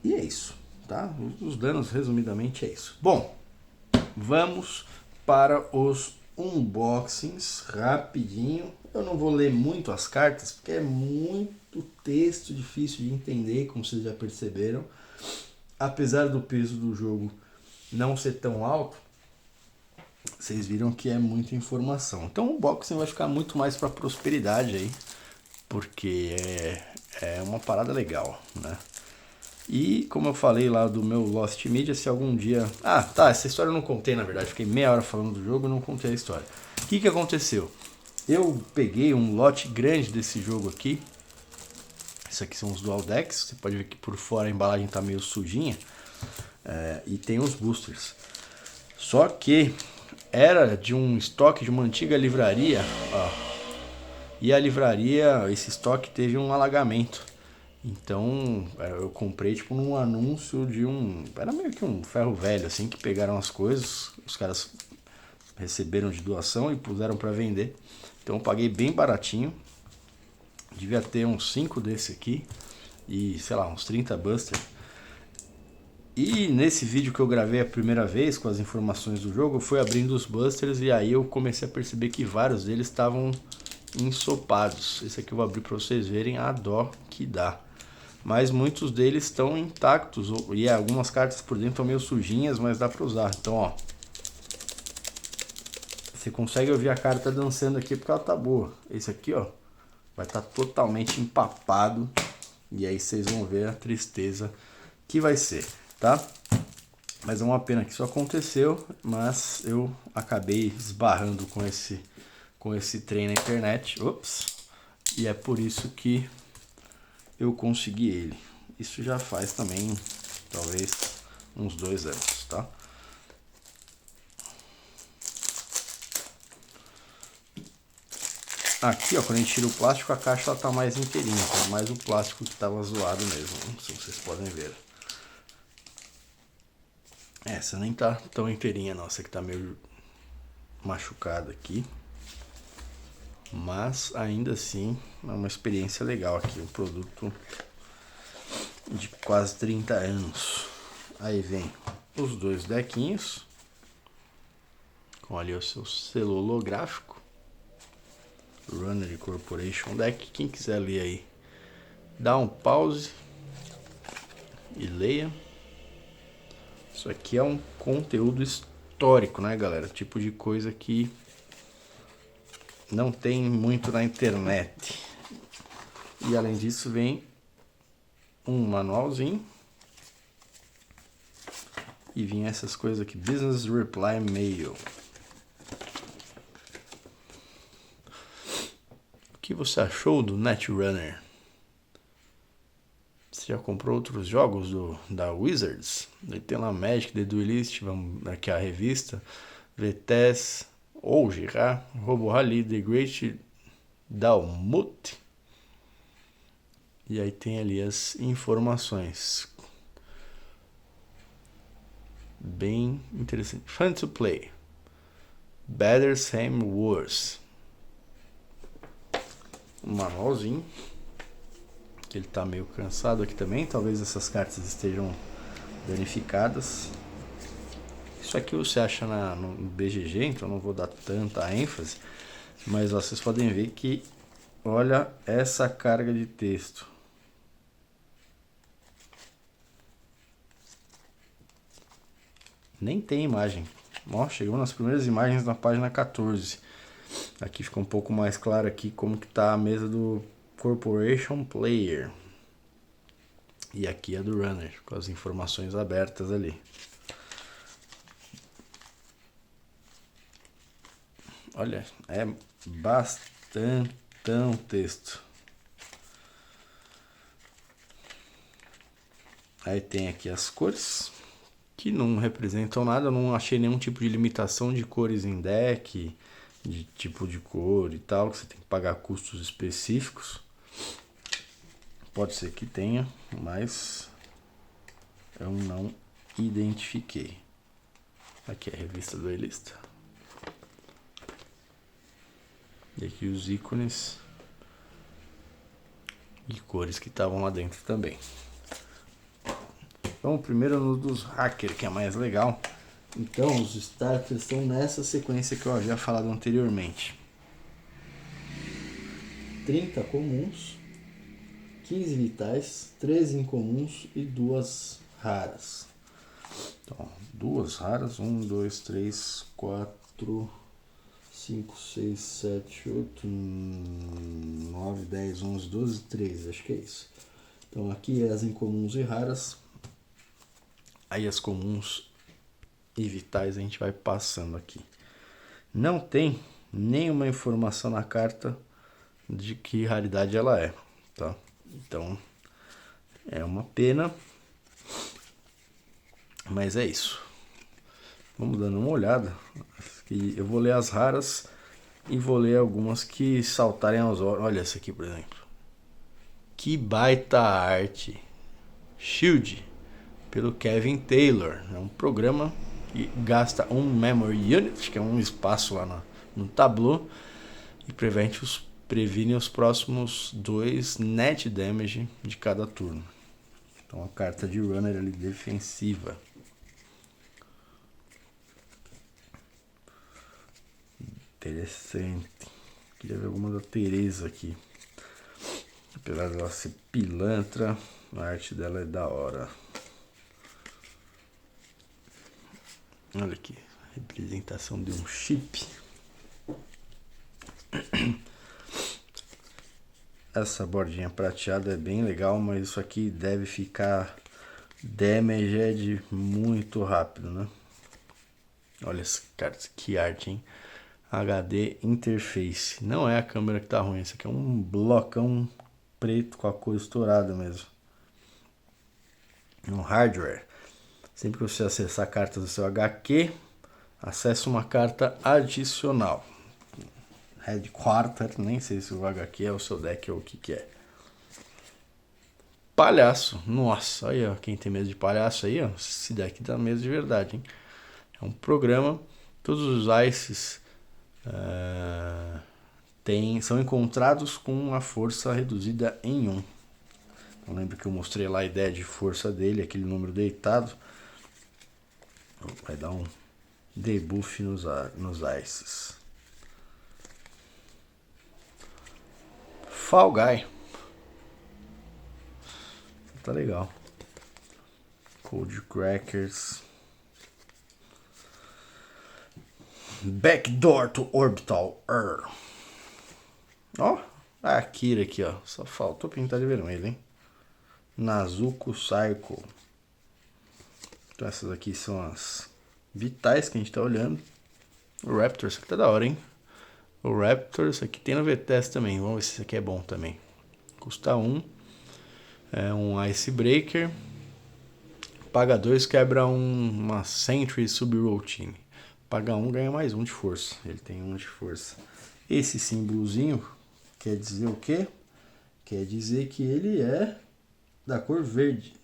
[SPEAKER 1] E é isso, tá? Os danos, resumidamente, é isso. Bom, vamos para os unboxings rapidinho. Eu não vou ler muito as cartas, porque é muito texto difícil de entender, como vocês já perceberam. Apesar do peso do jogo não ser tão alto, vocês viram que é muita informação. Então o unboxing vai ficar muito mais para prosperidade aí, porque é uma parada legal, né? E como eu falei lá do meu Lost Media, se algum dia... Ah, tá, essa história eu não contei na verdade, fiquei meia hora falando do jogo e não contei a história. O que aconteceu? Eu peguei um lote grande desse jogo aqui. Isso aqui são os Dual Decks, você pode ver que por fora a embalagem tá meio sujinha. E tem os boosters. Só que era de um estoque de uma antiga livraria, ó. E a livraria, esse estoque teve um alagamento. Então eu comprei tipo num anúncio de era meio que um ferro velho assim, que pegaram as coisas, os caras receberam de doação e puseram para vender. Então eu paguei bem baratinho. Devia ter uns 5 desse aqui e sei lá, uns 30 buster. E nesse vídeo que eu gravei a primeira vez com as informações do jogo, eu fui abrindo os busters e aí eu comecei a perceber que vários deles estavam ensopados. Esse aqui eu vou abrir para vocês verem a dó que dá. Mas muitos deles estão intactos e algumas cartas por dentro estão meio sujinhas, mas dá para usar. Então, ó, você consegue ouvir a carta dançando aqui porque ela tá boa. Esse aqui, ó, vai estar totalmente empapado e aí vocês vão ver a tristeza que vai ser, tá? Mas é uma pena que isso aconteceu, mas eu acabei esbarrando com esse trem na internet. Ops! E é por isso que eu consegui ele. Isso já faz também, talvez, uns 2 anos, tá? Aqui, ó, quando a gente tira o plástico, a caixa ela tá mais inteirinha, tá? Mais o plástico que tava zoado mesmo, se vocês podem ver. Essa nem tá tão inteirinha, não. Essa aqui tá meio machucada aqui. Mas ainda assim é uma experiência legal aqui, um produto de quase 30 anos. Aí vem os 2 dequinhos, com ali o seu selo holográfico. Runner Corporation Deck. Quem quiser ler aí, dá um pause e leia. Isso aqui é um conteúdo histórico, né, galera? Tipo de coisa que não tem muito na internet. E além disso vem um manualzinho. E vinha essas coisas aqui, Business Reply Mail. O que você achou do Netrunner? Você já comprou outros jogos da Wizards? Ele tem lá Magic, The Duelist, vamos aqui a revista, VTS, ou Girard, Robo Rally, The Great Dalmut. E aí tem ali as informações. Bem interessante. Fun to play. Better, Same, Worse. Um manualzinho. Que ele tá meio cansado aqui também. Talvez essas cartas estejam danificadas. Isso aqui você acha no BGG, então não vou dar tanta ênfase. Mas ó, vocês podem ver que, olha essa carga de texto. Nem tem imagem. Ó, chegou nas primeiras imagens na página 14. Aqui fica um pouco mais claro aqui como que tá a mesa do Corporation Player. E aqui é do Runner, com as informações abertas ali. Olha, é bastante texto. Aí tem aqui as cores, que não representam nada. Eu não achei nenhum tipo de limitação de cores em deck, de tipo de cor e tal, que você tem que pagar custos específicos. Pode ser que tenha, mas eu não identifiquei. Aqui é a revista do duelista. E aqui os ícones e cores que estavam lá dentro também. Então, primeiro no dos hackers, que é mais legal. Então, os starters estão nessa sequência que eu havia falado anteriormente. 30 comuns, 15 vitais, 13 incomuns e 2 raras. Então, 2 raras, 1, 2, 3, 4, 5, 6, 7, 8, 9, 10, 11, 12, 13, acho que é isso. Então aqui é as incomuns e raras. Aí as comuns e vitais a gente vai passando aqui. Não tem nenhuma informação na carta de que raridade ela é, tá? Então é uma pena, mas é isso. Vamos dando uma olhada. Eu vou ler as raras e vou ler algumas que saltarem aos olhos. Olha essa aqui, por exemplo. Que baita arte! Shield, pelo Kevin Taylor. É um programa que gasta um Memory Unit, que é um espaço lá no tableau, e previne os próximos 2 net damage de cada turno. Então a carta de runner ali defensiva. Interessante. Queria ver alguma da Teresa aqui. Apesar dela ser pilantra, a arte dela é da hora. Olha aqui, representação de um chip. Essa bordinha prateada é bem legal, mas isso aqui deve ficar damaged muito rápido, né? Olha essa cara, que arte, hein? HD Interface. Não é a câmera que tá ruim, isso aqui é um blocão preto com a cor estourada mesmo. Um hardware. Sempre que você acessar cartas do seu HQ, acesse uma carta adicional. Headquarter, nem sei se o HQ é o seu deck ou o que é. Palhaço. Nossa, aí ó, quem tem medo de palhaço aí, ó, esse deck dá medo de verdade, hein? É um programa, todos os ices são encontrados com uma força reduzida em 1. Então, lembra que eu mostrei lá a ideia de força dele, aquele número deitado. Vai dar um Debuff nos ices. Fall Guy. Tá legal. Cold Crackers. Backdoor to Orbital. Ó, a Akira aqui, ó. Só faltou pintar de vermelho, hein? Nazuko Psycho. Então essas aqui são as vitais que a gente tá olhando. O Raptor, isso aqui tá da hora, hein? O Raptor, isso aqui tem no VTS também. Vamos ver se isso aqui é bom também. Custa 1. É um Icebreaker. Paga 2, quebra uma Sentry Subroutine. Paga 1, ganha mais 1 de força. Ele tem 1 de força. Esse símbolozinho quer dizer o quê? Quer dizer que ele é da cor verde.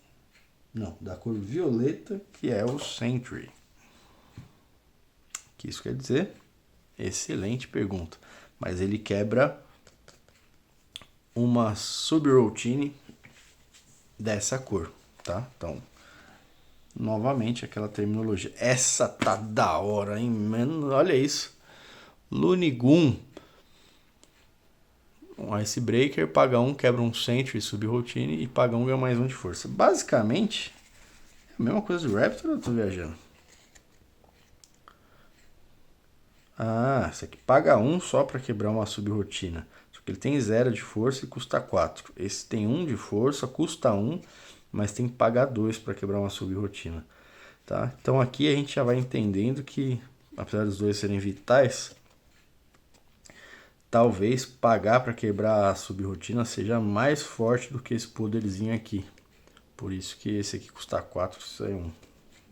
[SPEAKER 1] Não, da cor violeta, que é o Sentry. O que isso quer dizer? Excelente pergunta. Mas ele quebra uma subroutine dessa cor, tá? Então, novamente aquela terminologia. Essa tá da hora, hein, mano? Olha isso. Lunigun. Um Icebreaker, paga 1, quebra um Sentry subroutine e paga 1, ganha mais 1 de força. Basicamente, é a mesma coisa do Raptor ou eu tô viajando? Ah, esse aqui paga 1 só para quebrar uma subrotina. Só que ele tem 0 de força e custa 4. Esse tem 1 de força, custa 1, mas tem que pagar 2 para quebrar uma subrotina. Tá? Então aqui a gente já vai entendendo que, apesar dos dois serem vitais, talvez pagar para quebrar a subrotina seja mais forte do que esse poderzinho aqui. Por isso que esse aqui custa 4, isso é 1.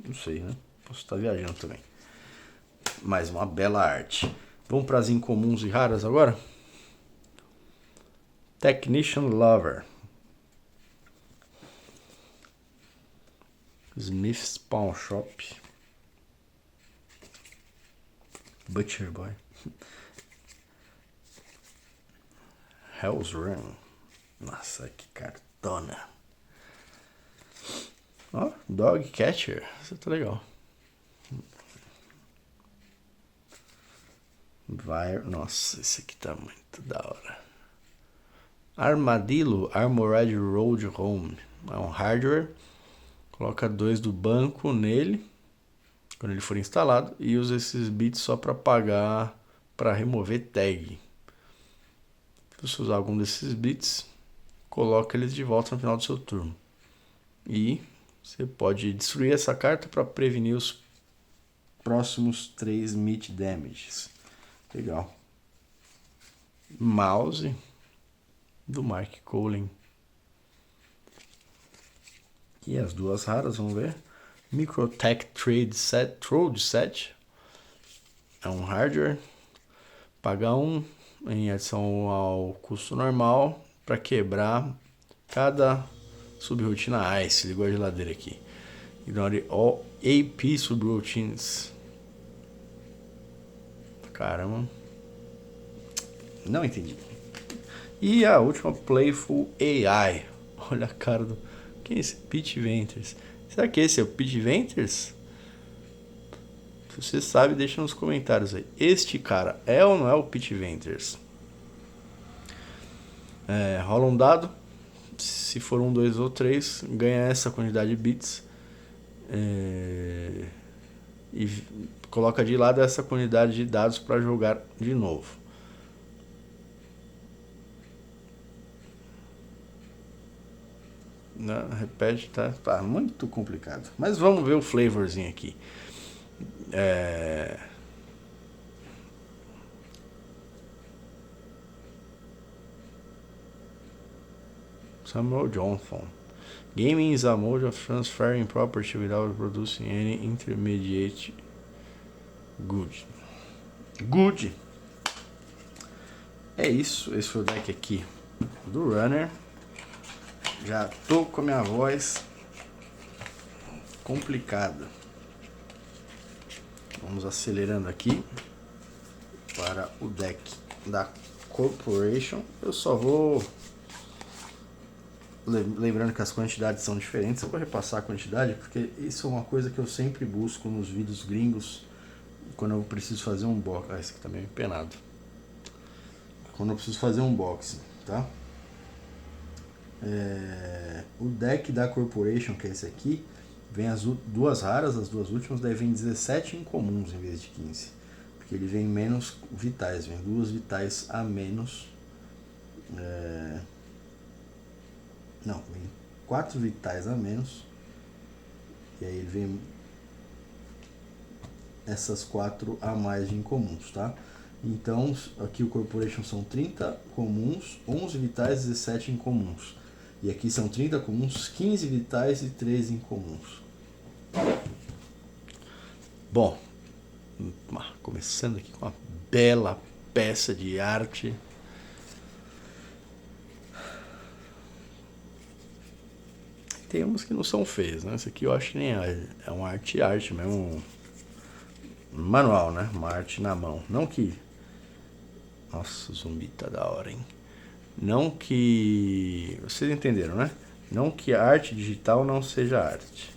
[SPEAKER 1] Não sei, né? Posso estar viajando também. Mais uma bela arte. Vamos para as incomuns e raras agora? Technician Lover. Smith's Pawn Shop. Butcher Boy. Hell's Run. Nossa, que cartona. Ó, Dog Catcher. Isso tá legal. Nossa, esse aqui tá muito da hora. Armadillo Armored Road Home. É um hardware. Coloca 2 do banco nele, quando ele for instalado, e usa esses bits só para pagar, para remover tag. Se você usar algum desses bits, coloca eles de volta no final do seu turno. E você pode destruir essa carta para prevenir os próximos 3 meat damages. Legal. Mouse do Mark Colin. E as duas raras, vamos ver. Microtech Trade Set. É um hardware. Paga 1 em adição ao custo normal para quebrar cada subrotina Ice. Ligou a geladeira aqui. Ignore all AP subroutines. Caramba. Não entendi. E a última, Playful AI. Olha a cara do... Quem é esse? Pete Venters. Será que esse é o Pete Venters? Se você sabe, deixa nos comentários aí. Este cara é ou não é o Pete Venters? Rola um dado. Se for 1, 2 ou 3, ganha essa quantidade de bits. E coloca de lado essa quantidade de dados para jogar de novo. Não, repete, tá muito complicado. Mas vamos ver o flavorzinho aqui. Samuel Johnson. Gaming is a mode of transferring property without producing any intermediate good. Good. É isso. Esse foi o deck aqui do Runner. Já tô com a minha voz complicada. Vamos acelerando aqui para o deck da Corporation. Eu só vou... Lembrando que as quantidades são diferentes, eu vou repassar a quantidade, porque isso é uma coisa que eu sempre busco nos vídeos gringos, quando eu preciso fazer um box. Esse aqui tá meio empenado. Quando eu preciso fazer um unboxing, tá? O deck da Corporation, que é esse aqui, vem as duas raras, as duas últimas, daí vem 17 incomuns em vez de 15. Porque ele vem menos vitais, vem 2 vitais a menos. Não, vem 4 vitais a menos. E aí ele vem essas 4 a mais de incomuns, tá? Então, aqui o Corporation são 30 comuns, 11 vitais, 17 incomuns. E aqui são 30 comuns, 15 vitais e 13 incomuns. Bom, começando aqui com uma bela peça de arte. Tem umas que não são feias, né? Esse aqui eu acho que nem é uma arte mesmo. Um manual, né? Uma arte na mão. Não que... Nossa, o zumbi tá da hora, hein? Não que... Vocês entenderam, né? Não que a arte digital não seja arte.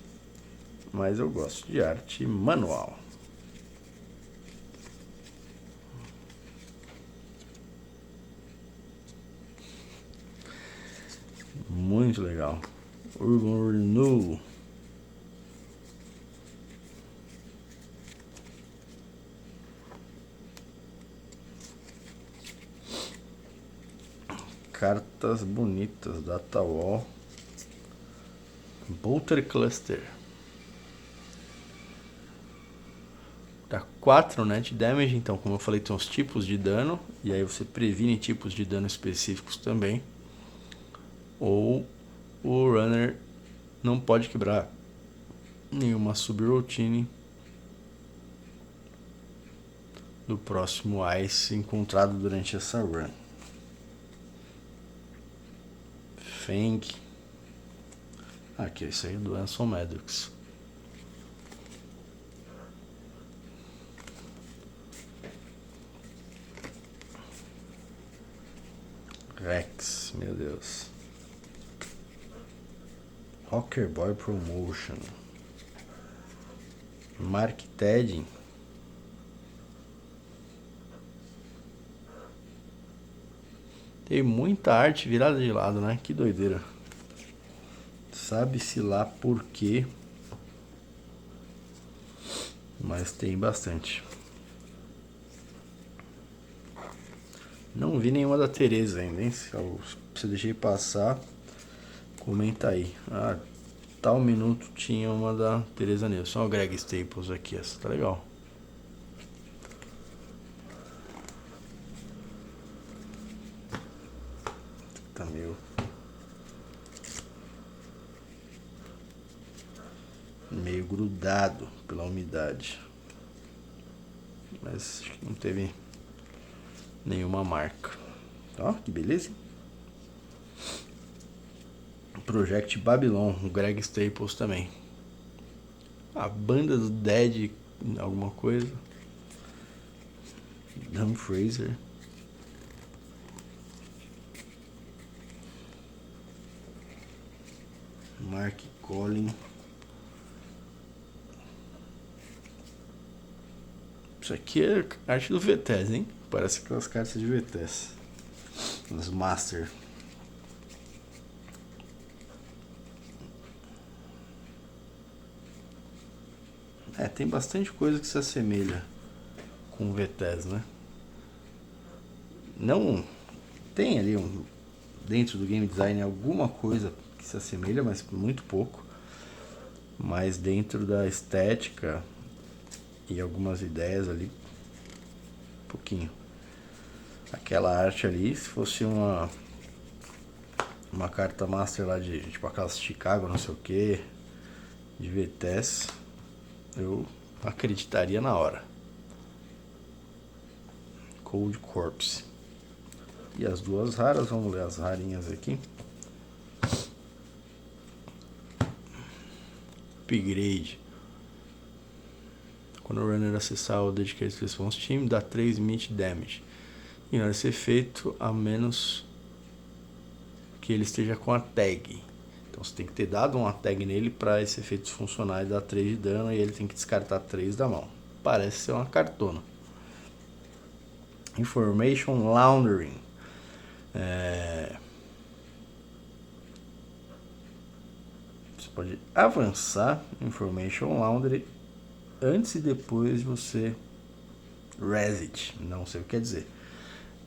[SPEAKER 1] Mas eu gosto de arte manual. Muito legal. Urban Renewal. Cartas bonitas. Data Wall. Bolter Cluster. Dá 4 net damage. Então, como eu falei, tem os tipos de dano. E aí você previne tipos de dano específicos também. Ou o runner não pode quebrar nenhuma subroutine do próximo ice encontrado durante essa run. Fang. Aqui, isso aí é do Anson Maddox. Rex, meu Deus. Rocker Boy Promotion. Mark Ted. Tem muita arte virada de lado, né? Que doideira. Sabe-se lá por quê. Mas tem bastante. Não vi nenhuma da Tereza ainda, hein? Se eu deixei passar, comenta aí. Ah, tal minuto tinha uma da Tereza Nilsson. Olha o Greg Staples aqui, essa tá legal. Tá meio grudado pela umidade. Mas acho que não teve nenhuma marca. Ó, que beleza. Project Babylon, o Greg Staples também. A banda do Dead, alguma coisa. Dan Fraser. Mark Collin. Isso aqui é arte do VTS, hein? Parece aquelas cartas de VTS. Os Master. Tem bastante coisa que se assemelha com o VTS, né? Não tem ali dentro do game design alguma coisa que se assemelha, mas muito pouco. Mas dentro da estética e algumas ideias ali, pouquinho. Aquela arte ali, se fosse uma carta master lá de tipo aquelas Chicago, não sei o que, de VTS, eu acreditaria na hora. Cold Corpse. E as duas raras, vamos ler as rarinhas aqui. Upgrade. Quando o runner acessar o Dedicated Response Team, dá 3 Meat Damage. Ignora esse efeito, a menos que ele esteja com a tag. Então você tem que ter dado uma tag nele para esse efeito funcionar e dar 3 de dano, e ele tem que descartar 3 da mão. parece ser uma cartona. Information Laundering. Você pode avançar Information Laundering antes e depois de você reset, não sei o que quer dizer.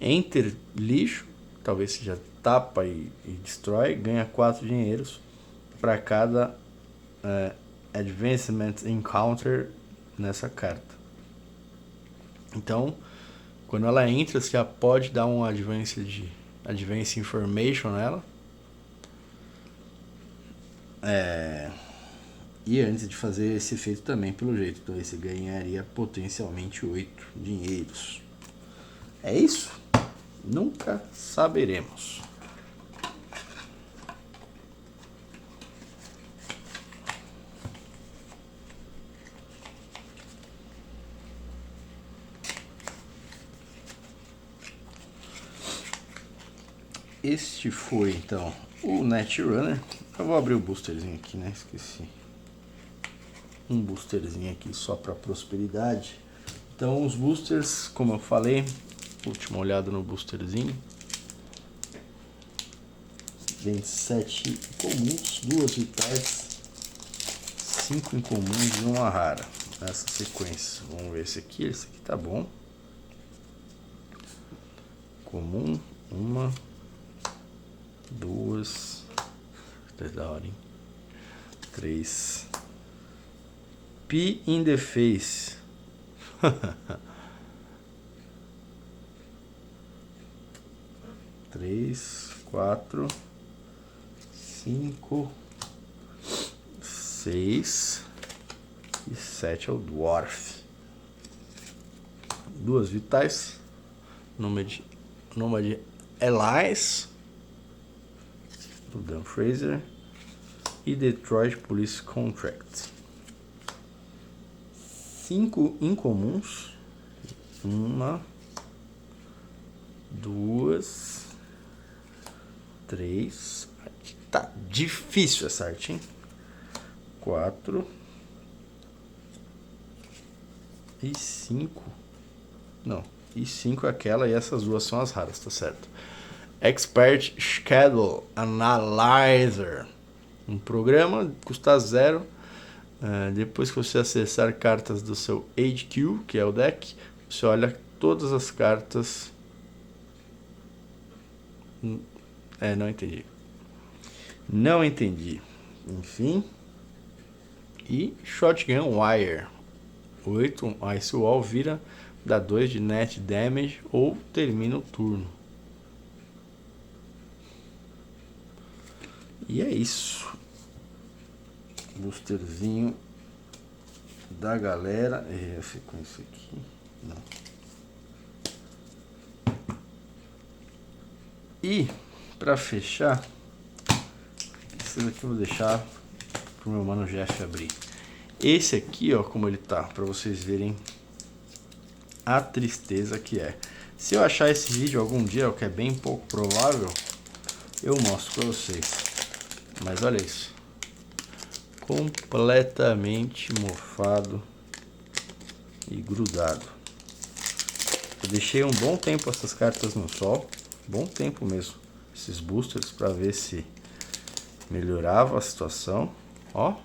[SPEAKER 1] Enter lixo, talvez seja tapa e destrói, ganha 4 dinheiros para cada Advancement Encounter nessa carta. Então, quando ela entra, você já pode dar um Advance Information nela. E antes de fazer esse efeito também, pelo jeito, então você ganharia potencialmente 8 dinheiros. É isso? Nunca saberemos. Este foi então o Netrunner. Eu vou abrir o boosterzinho aqui, né? Esqueci. Um boosterzinho aqui só para prosperidade. Então os boosters, como eu falei, última olhada no boosterzinho. Vem 7 comuns, 2 vitais, 5 incomuns e 1 rara. Nessa sequência. Vamos ver esse aqui tá bom. Comum, 1, 2, da hora, hein? 3. P in the face. 3, 4, 5, 6 e 7 é o Dwarf. 2 vitais. Nômade Allies do Dan Fraser e Detroit Police Contract. 5 incomuns. 1, 2, 3. Tá difícil essa arte, hein? 4 e 5. Não, e 5 é aquela e essas duas são as raras, tá certo? Expert Schedule Analyzer. Um programa, custa 0. Depois que você acessar cartas do seu HQ, que é o deck, você olha todas as cartas. Não entendi. Não entendi. Enfim. E Shotgun Wire. 8, Ice Wall vira, dá 2 de net damage ou termina o turno. E é isso. Boosterzinho da galera. Eu fico com isso aqui. Não. E pra fechar, esse daqui eu vou deixar pro meu mano Jeff abrir. Esse aqui, ó, como ele tá, pra vocês verem a tristeza que é. Se eu achar esse vídeo algum dia, o que é bem pouco provável, eu mostro pra vocês. Mas olha isso. Completamente mofado e grudado. Eu deixei um bom tempo essas cartas no sol. Bom tempo mesmo. Esses boosters pra ver se melhorava a situação. Ó.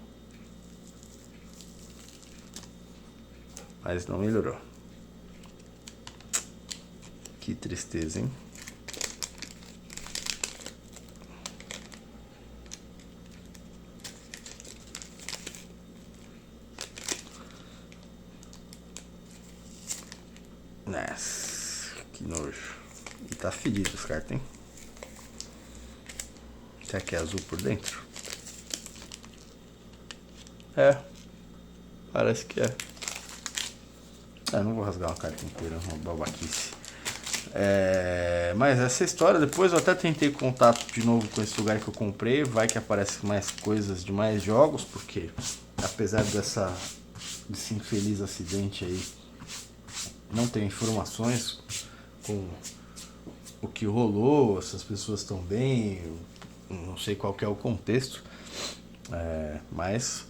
[SPEAKER 1] Mas não melhorou. Que tristeza, hein? Nossa, que nojo. E tá fedido as cartas, hein? Será que é azul por dentro? Parece que é. Não vou rasgar uma carta inteira, uma babaquice. Mas essa história, depois eu até tentei contato de novo com esse lugar que eu comprei. Vai que aparece mais coisas de mais jogos, porque apesar desse infeliz acidente aí, não tem informações com o que rolou, se as pessoas estão bem, não sei qual que é o contexto, mas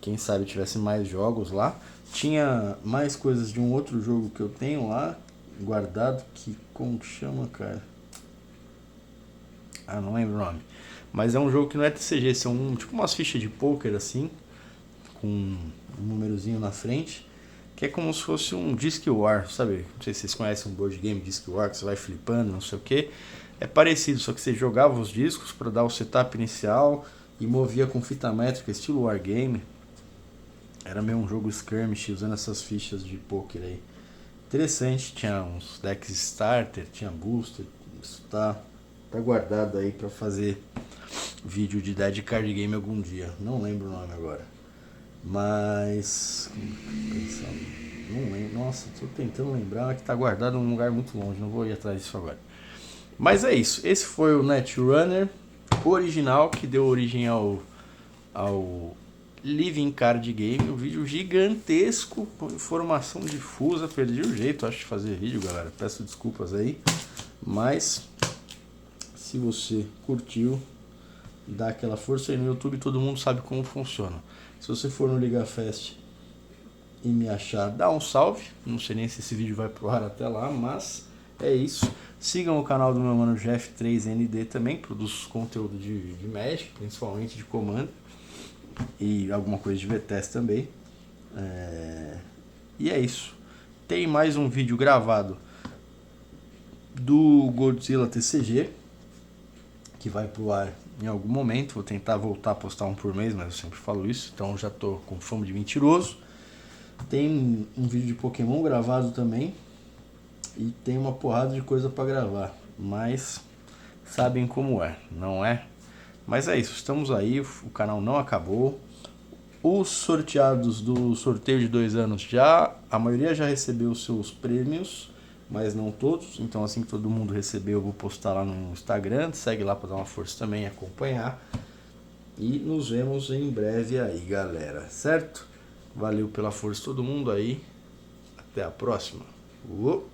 [SPEAKER 1] quem sabe tivesse mais jogos lá. Tinha mais coisas de um outro jogo que eu tenho lá guardado, que como que chama, cara? Ah, não lembro o nome. Mas é um jogo que não é TCG, são tipo umas fichas de poker assim, com um númerozinho na frente, que é como se fosse um Disc War, sabe? Não sei se vocês conhecem um board game Disc War, que você vai flipando, não sei o que. É parecido, só que você jogava os discos para dar o setup inicial e movia com fita métrica, estilo Wargame. Era meio um jogo skirmish usando essas fichas de poker aí. Interessante, tinha uns decks starter, tinha booster. Isso tá guardado aí para fazer vídeo de Dead Card Game algum dia. Não lembro o nome agora. Mas. Não lembro. Nossa, tô tentando lembrar que tá guardado em um lugar muito longe. Não vou ir atrás disso agora. Mas é isso. Esse foi o Netrunner original que deu origem ao Living Card Game. Um vídeo gigantesco com informação difusa. Perdi o jeito, acho, de fazer vídeo, galera. Peço desculpas aí. Mas se você curtiu, dá aquela força aí no YouTube. Todo mundo sabe como funciona. Se você for no LigaFest e me achar, dá um salve. Não sei nem se esse vídeo vai pro ar até lá, mas é isso. Sigam o canal do meu mano Jeff3ND também, que produz conteúdo de Magic, principalmente de Commander, e alguma coisa de VTS também. E é isso. Tem mais um vídeo gravado do Godzilla TCG, que vai pro ar em algum momento. Vou tentar voltar a postar um por mês, mas eu sempre falo isso, então já tô com fama de mentiroso. Tem um vídeo de Pokémon gravado também. E tem uma porrada de coisa pra gravar. Mas sabem como é, não é? Mas é isso, estamos aí, o canal não acabou. Os sorteados do sorteio de 2 anos a maioria já recebeu seus prêmios, mas não todos. Então assim que todo mundo recebeu, eu vou postar lá no Instagram. Segue lá pra dar uma força também, acompanhar. E nos vemos em breve aí, galera, certo? Valeu pela força todo mundo aí. Até a próxima. Uou!